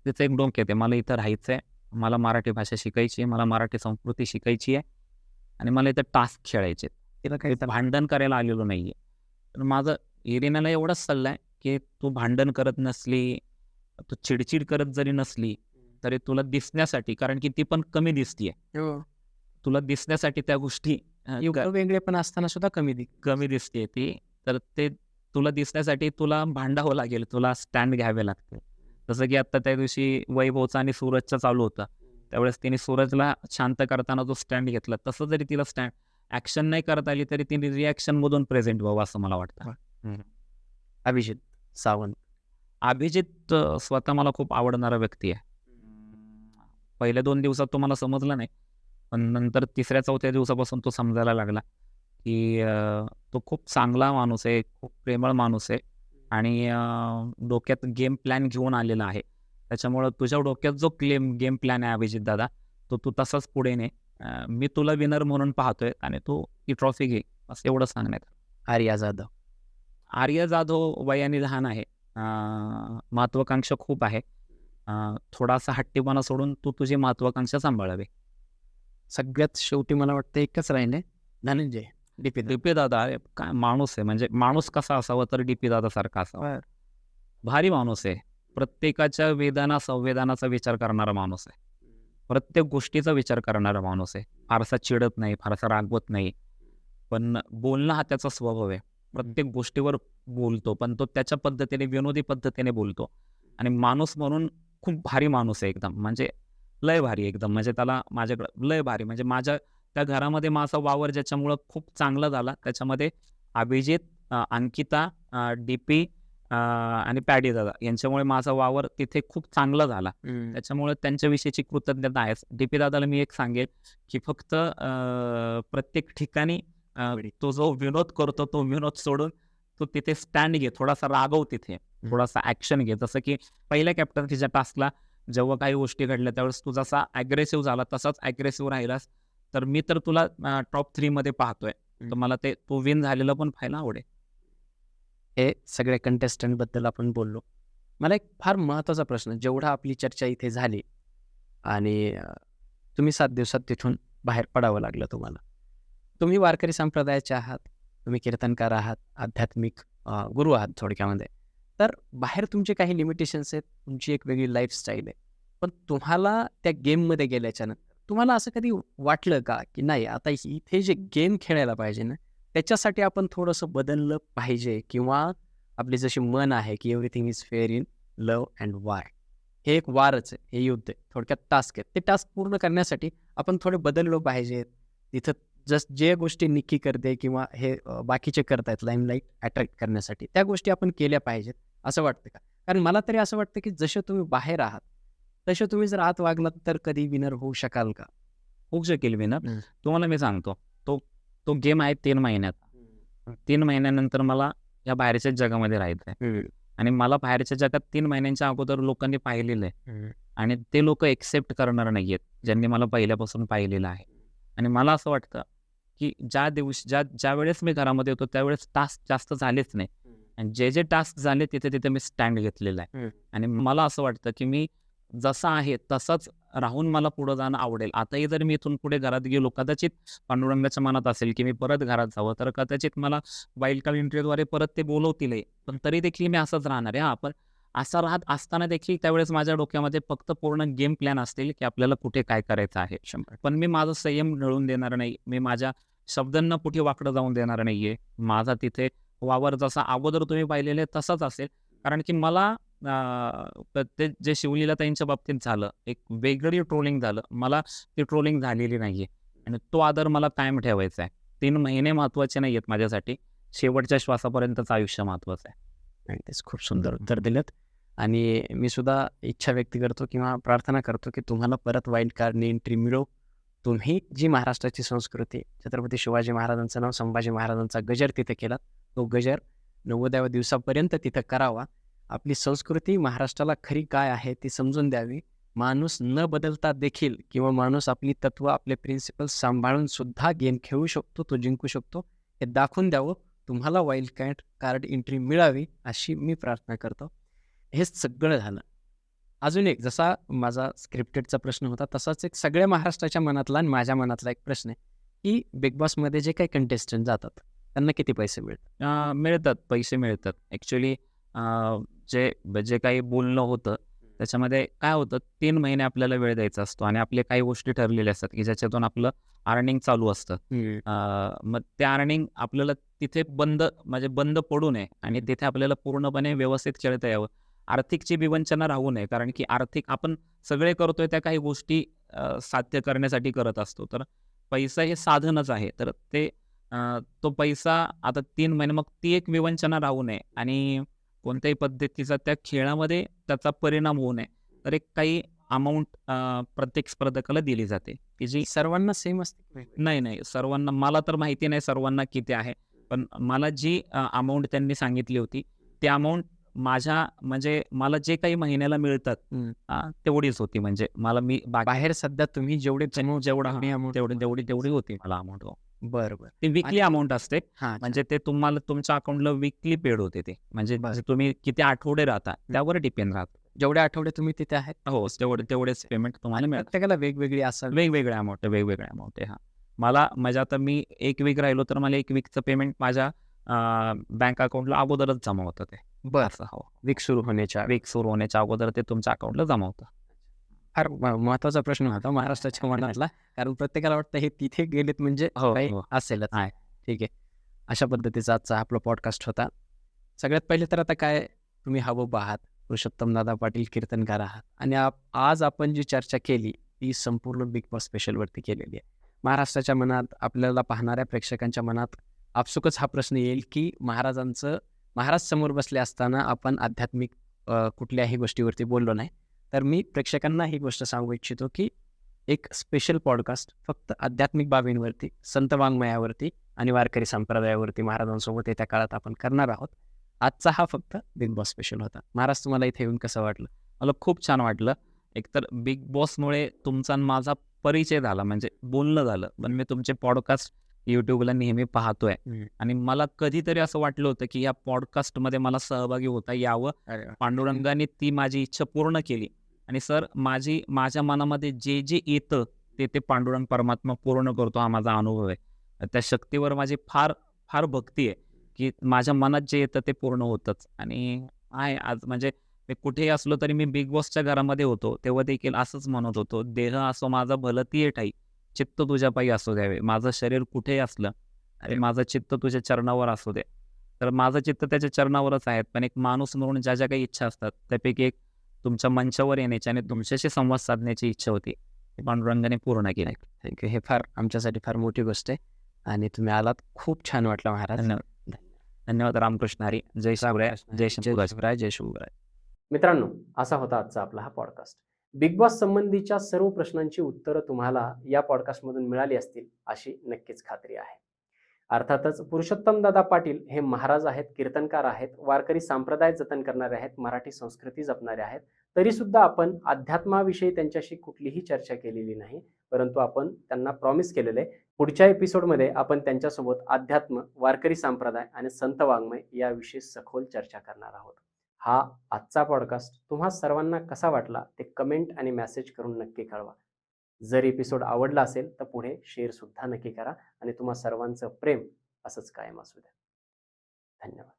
Speaker 1: तिचं एक डोक्यात आहे, मला इथं राहायचं आहे, मला मराठी भाषा शिकायची आहे, मला मराठी संस्कृती शिकायची आहे आणि मला इथं टास्क खेळायचे आहेत.
Speaker 3: तिला काही
Speaker 1: भांडण करायला आलेलो नाही आहे. तर माझं इरिनाला एवढाच सल्ला आहे, की तू भांडण करत नसली, तू चिडचिड करत जरी नसली, तरी तुला दिसण्यासाठी, कारण की ती पण कमी दिसतीये,
Speaker 3: हो.
Speaker 1: तुला दिसण्यासाठी त्या गोष्टी
Speaker 3: वेगळे पण असताना सुद्धा
Speaker 1: कमी दिसते ती, तर ते तुला दिसण्यासाठी तुला भांडावं लागेल, तुला स्टँड घ्यावे लागते. जसं की आत्ता त्या दिवशी वैभवचा आणि सूरजचा चालू होता, त्यावेळेस तिने सूरजला शांत करताना जो स्टँड घेतला, तसं जरी तिला ॲक्शन नाही करता आली तरी तिने रिॲक्शनमधून प्रेझेंट व्हावं असं मला वाटतं.
Speaker 3: अभिजित सावंत.
Speaker 1: अभिजित स्वतः मला खूप आवडणारा व्यक्ती आहे. पहिल्या 2 दिवसात तो मला समजला नाही, पण नंतर 3ऱ्या-4थ्या दिवसापासून तो समजायला लागला, की तो खूप चांगला माणूस आहे, खूप प्रेमळ माणूस आहे आणि डोक्यात गेम प्लॅन घेऊन आलेला आहे. त्याच्यामुळं तुझ्या डोक्यात जो गेम प्लॅन आहे अभिजित दादा, तो तू तसाच पुढे ने. मी तुला विनर म्हणून पाहतोय आणि तू ती ट्रॉफी घे, असं एवढं सांगण्यात. आर्या जाधव वयाने लहान आहे, महत्त्वाकांक्षा खूप आहे. थोडासा हट्टीपणा सोडून तू तुझी महत्त्वाकांक्षा सांभाळावी.
Speaker 3: सगळ्यात शेवटी मला वाटतं एकच राहिले, धनंजय
Speaker 1: डीपी दादा. अरे काय माणूस आहे, म्हणजे माणूस कसा असावा तर डीपी दादा सारखा असावा. भारी माणूस आहे. प्रत्येकाच्या वेदना संवेदनाचा विचार करणारा माणूस आहे. प्रत्येक गोष्टीचा विचार करणारा माणूस आहे. फारसा चिडत नाही, फारसा रागवत नाही. पण बोलणं हा त्याचा स्वभाव आहे. प्रत्येक गोष्टीवर बोलतो, पण तो त्याच्या पद्धतीने, विनोदी पद्धतीने बोलतो. आणि माणूस म्हणून खूप भारी माणूस आहे एकदम. म्हणजे लय भारी एकदम. म्हणजे त्याला माझ्याकडं लय भारी, म्हणजे माझ्या त्या घरामध्ये माझा वावर ज्याच्यामुळं खूप चांगला झाला. त्याच्यामध्ये अभिजित, अंकिता, डीपी आणि पॅडी दादा यांच्यामुळे माझा वावर तिथे खूप चांगला झाला. त्याच्यामुळे त्यांच्याविषयीची कृतज्ञता आहेच. डीपी दादाला मी एक सांगेल, की फक्त प्रत्येक ठिकाणी तो जो विनोद करतो, तो विनोद सोडून तू तिथे स्टँड घे, थोडासा रागव तिथे, थोडासा ॲक्शन घे. जसं की पहिल्या कॅप्टन्सीच्या टास्कला जेव्हा काही गोष्टी घडल्या त्यावेळेस तू जसा ॲग्रेसिव्ह झाला तसाच ॲग्रेसिव्ह राहिलास, तर मी तर तुला टॉप 3 मध्ये पाहतोय. तर मला ते तू विन झालेलं पण पाहायला आवडेल.
Speaker 3: हे सगळे कंटेस्टंट बद्दल आपण बोललो. मला एक फार महत्त्वाचा प्रश्न, जेवढा आपली चर्चा इथे झाली आणि तुम्ही 7 दिवसात तिथून बाहेर पडावं लागलं तुम्हाला. तुम्ही वारकरी संप्रदायाचे आहात, तुम्ही कीर्तनकार आहात, आध्यात्मिक गुरु आहात थोडक्यामध्ये. तर बाहेर तुमचे काही लिमिटेशन्स आहेत, तुमची एक वेगळी लाईफस्टाईल आहे. पण तुम्हाला त्या गेममध्ये गेल्याच्यानंतर तुम्हाला असं कधी वाटलं का, की नाही आता इथे जे गेम खेळायला पाहिजे ना, त्याच्यासाठी आपण थोडंसं बदललं पाहिजे, किंवा आपली जशी मन आहे की everything is fair in love and वार, हे एक वारच आहे, हे युद्ध आहे, थोडक्यात टास्क आहे. ते टास्क पूर्ण करण्यासाठी आपण थोडे बदललो पाहिजेत. तिथं जे गोष्टी निक्की करते किंवा हे बाकीचे करतायत लाईमलाईट अट्रॅक्ट करण्यासाठी, त्या गोष्टी आपण केल्या पाहिजेत असं वाटतं का? कारण मला तरी असं वाटतं की जसे तुम्ही बाहेर आहात तसे तुम्ही जर आत वागलात तर कधी विनर होऊ शकाल का?
Speaker 1: होऊ शकेल विनर. तुम्हाला मी सांगतो, तो तो गेम आहे 3 महिन्यात. 3 महिन्यानंतर मला या बाहेरच्या जगामध्ये राहायचं आहे. आणि मला बाहेरच्या जगात 3 महिन्यांच्या अगोदर लोकांनी पाहिलेलं आहे. आणि ते लोक एक्सेप्ट करणार नाहीयेत, ज्यांनी मला पहिल्यापासून पाहिलेलं आहे. आणि मला असं वाटतं, की ज्या वेळेस मी घरामध्ये होतो त्यावेळेस टास्क जास्त झालेच नाही. आणि जे टास्क झाले तिथे मी स्टँड घेतलेला आहे. आणि मला असं वाटतं, की मी जसा आहे तसंच राहून मला पुढे जाणं आवडेल. आताही जर मी इथून पुढे घरात गेलो, कदाचित पांडुरंगाच्या मनात असेल की मी परत घरात जावं, तर कदाचित मला वाईल्ड कार्ड एंट्रीद्वारे परत ते बोलवतील. पण तरी देखील मी असंच राहणार आहे. पण असं राहत असताना देखील त्यावेळेस माझ्या डोक्यामध्ये फक्त पूर्ण गेम प्लॅन असतील, की आपल्याला कुठे काय करायचं आहे. पण मी माझा संयम मिळवून देणार नाही. मी माझ्या शब्दांना कुठे वाकडं जाऊन देणार नाहीये. माझा तिथे वावर जसा अगोदर तुम्ही पाहिलेले तसाच असेल. कारण की मला ते जे शिवलीलाताईंच्या बाबतीत झालं, एक वेगळी ट्रोलिंग झालं. मला ती ट्रोलिंग झालेली नाहीये. आणि तो आदर मला कायम ठेवायचा आहे. 3 महिने महत्त्वाचे नाहीयेत माझ्यासाठी. शेवटच्या श्वासापर्यंतचं आयुष्य महत्त्वाचं आहे.
Speaker 3: आणि तेच खूप सुंदर उत्तर दिलंत. आणि मी सुद्धा इच्छा व्यक्त करतो किंवा प्रार्थना करतो की तुम्हाला परत वाईल्ड कार्डने एंट्री मिळो. तुम्ही जी महाराष्ट्राची संस्कृती, छत्रपती शिवाजी महाराजांचं नाव, संभाजी महाराजांचा गजर तिथे केला, तो गजर 90व्या दिवसापर्यंत तिथं करावा. आपली संस्कृती महाराष्ट्राला खरी काय आहे ती समजून द्यावी. माणूस न बदलता देखील, किंवा माणूस आपली तत्व, आपले प्रिन्सिपल्स सांभाळून सुद्धा गेम खेळू शकतो, तो जिंकू शकतो, हे दाखवून द्यावं. तुम्हाला वाईल्ड कार्ड एंट्री मिळावी अशी मी प्रार्थना करतो. हे सगळं झालं. अजून एक, जसा माझा स्क्रिप्टेडचा प्रश्न होता तसाच एक सगळ्या महाराष्ट्राच्या मनातला आणि माझ्या मनातला एक प्रश्न आहे, की बिग बॉसमध्ये जे काही कंटेस्टंट जातात त्यांना किती पैसे मिळतात?
Speaker 1: मिळतात, पैसे मिळतात. ॲक्च्युली जे काही बोलणं होतं त्याच्यामध्ये काय होतं, 3 महिने आपल्याला वेळ द्यायचा असतो आणि आपले काही गोष्टी ठरलेल्या असतात, की ज्याच्यातून आपलं अर्निंग चालू असतं. मग ते अर्निंग आपल्याला तिथे बंद पडू नये आणि तिथे आपल्याला पूर्णपणे व्यवस्थित खेळता यावं. आर्थिकची विवंचना राहू नये. कारण की आर्थिक आपण सगळे करतोय त्या काही गोष्टी साध्य करण्यासाठी करत असतो. तर पैसा हे साधनच आहे. तर तो पैसा आता 3 महिने, मग ती एक विवंचना राहू नये आणि कोणत्याही पद्धतीचा त्या खेळामध्ये त्याचा परिणाम होऊ नये. तर एक काही अमाऊंट प्रत्येक स्पर्धकाला दिली जाते, की जी
Speaker 3: सर्वांना सेम असते?
Speaker 1: नाही, सर्वांना मला तर माहिती नाही सर्वांना किती आहे. पण मला जी अमाऊंट त्यांनी सांगितली होती, ती अमाऊंट म्हणजे मला जे काही महिन्याला मिळतात तेवढीच होती. म्हणजे मला
Speaker 3: बाहेर सध्या तुम्ही जेवढे
Speaker 1: तेवढी होती मला अमाऊंट.
Speaker 3: बरं.
Speaker 1: ती विकली अमाऊंट असते. म्हणजे ते तुम्हाला तुमच्या अकाउंटला विकली पेड होते ते. म्हणजे तुम्ही किती आठवडे राहता त्यावर डिपेंड राहतं.
Speaker 3: जेवढे आठवडे तुम्ही तिथे आहेत,
Speaker 1: हो, तेवढेच पेमेंट तुम्हाला मिळतं.
Speaker 3: प्रत्येकाला वेगवेगळी असं
Speaker 1: वेगवेगळ्या अमाऊंट आहे. मला म्हणजे आता मी 1 वीक राहिलो तर मला 1 वीकचं पेमेंट माझ्या बँक अकाउंटला अगोदरच जमा होतं ते.
Speaker 3: बरं.
Speaker 1: असं हो.
Speaker 3: वीक सुरू होण्याच्या
Speaker 1: वीक सुरू होण्याच्या अगोदर ते तुमच्या अकाउंटला जमा होतं.
Speaker 3: फार महत्वाचा प्रश्न होता महाराष्ट्राच्या मनातला. कारण प्रत्येकाला वाटतं हे तिथे गेलेत म्हणजे
Speaker 1: हो,
Speaker 3: काही
Speaker 1: हो.
Speaker 3: असेलच.
Speaker 1: आहे.
Speaker 3: ठीक आहे. अशा पद्धतीचा आजचा आपला पॉडकास्ट होता. सगळ्यात पहिले तर आता काय तुम्ही हबब आहात. पुरुषोत्तमदादा पाटील कीर्तनकार आहात आणि आज आपण जी चर्चा केली ती संपूर्ण बिग बॉस स्पेशलवरती केलेली आहे. महाराष्ट्राच्या मनात आपल्याला पाहणाऱ्या प्रेक्षकांच्या मनात आपसुकच हा प्रश्न येईल की महाराज समोर बसले असताना आपण आध्यात्मिक कुठल्याही गोष्टीवरती बोललो नाही. तर मी प्रेक्षकांना ही गोष्ट सांगू इच्छितो की एक स्पेशल पॉडकास्ट फक्त आध्यात्मिक बाबींवरती, संत वाङ्मयावरती आणि वारकरी संप्रदायावरती महाराजांसोबत येत्या काळात आपण करणार आहोत. आजचा हा फक्त बिग बॉस स्पेशल होता. महाराज तुम्हाला इथे येऊन कसं वाटलं?
Speaker 1: मला खूप छान वाटलं. एकतर बिग बॉसमुळे तुमचा आणि माझा परिचय झाला, म्हणजे बोलणं झालं. पण मी तुमचे पॉडकास्ट YouTubeला नेहमी पाहतोय आणि मला कधीतरी असं वाटलं होतं की या पॉडकास्टमध्ये मला सहभागी होता यावं.
Speaker 3: अरे वा.
Speaker 1: पांडुरंगाने ती माझी इच्छा पूर्ण केली आणि सर माझ्या मनामध्ये जे जे येतं ते पांडुरंग परमात्मा पूर्ण करतो, हा माझा अनुभव आहे. त्या शक्तीवर माझी फार फार भक्ती आहे की माझ्या मनात जे येतं ते पूर्ण होतंच. आणि आहे आज म्हणजे मी कुठेही असलो तरी मी बिग बॉसच्या घरामध्ये होतो तेव्हा देखील असंच म्हणत होतो, देह असो माझा भलती ठाई, चित्त तुझ्या पायी असू द्यावे. माझं शरीर कुठेही असलं आणि माझं चित्त तुझ्या चरणावर असू दे. तर माझं चित्त त्याच्या चरणावरच आहे. पण एक माणूस म्हणून ज्या ज्या काही इच्छा असतात त्यापैकी एक तुमच्या मंचावर येण्याची आणि तुमच्याशी संवाद साधण्याची इच्छा होती, ती पांडुरंगाने पूर्ण केली.
Speaker 3: थँक्यू. हे फार आमच्यासाठी फार मोठी गोष्ट आहे आणि तुम्ही आलात. खूप छान वाटलं महाराज.
Speaker 1: धन्यवाद. धन्यवाद. रामकृष्ण हरी. जय शिवराय. जय शंभूराज.
Speaker 3: शिवराय. जय शंभूराज.
Speaker 2: मित्रांनो, असा होता आजचा आपला हा पॉडकास्ट. बिग बॉस संबंधीच्या सर्व प्रश्नांची उत्तरं तुम्हाला या पॉडकास्टमधून मिळाली असतील अशी नक्कीच खात्री आहे. अर्थातच पुरुषोत्तमदादा पाटील हे महाराज आहेत, कीर्तनकार आहेत, वारकरी संप्रदाय जतन करणारे आहेत, मराठी संस्कृती जपणारे आहेत. तरी सुद्धा आपण अध्यात्माविषयी त्यांच्याशी कुठलीही चर्चा केलेली नाही. परंतु आपण त्यांना प्रॉमिस केलेलं आहे पुढच्या एपिसोडमध्ये आपण त्यांच्यासोबत अध्यात्म, वारकरी संप्रदाय आणि संत वाङ्मय याविषयी सखोल चर्चा करणार आहोत. हा आजचा पॉडकास्ट तुम्हा सर्वांना कसा वाटला ते कमेंट आणि मेसेज करून नक्की कळवा. जर एपिसोड आवडला असेल तर पुढे शेअर सुद्धा नक्की करा आणि तुम्हा सर्वांचं प्रेम असंच कायम असू द्या. धन्यवाद.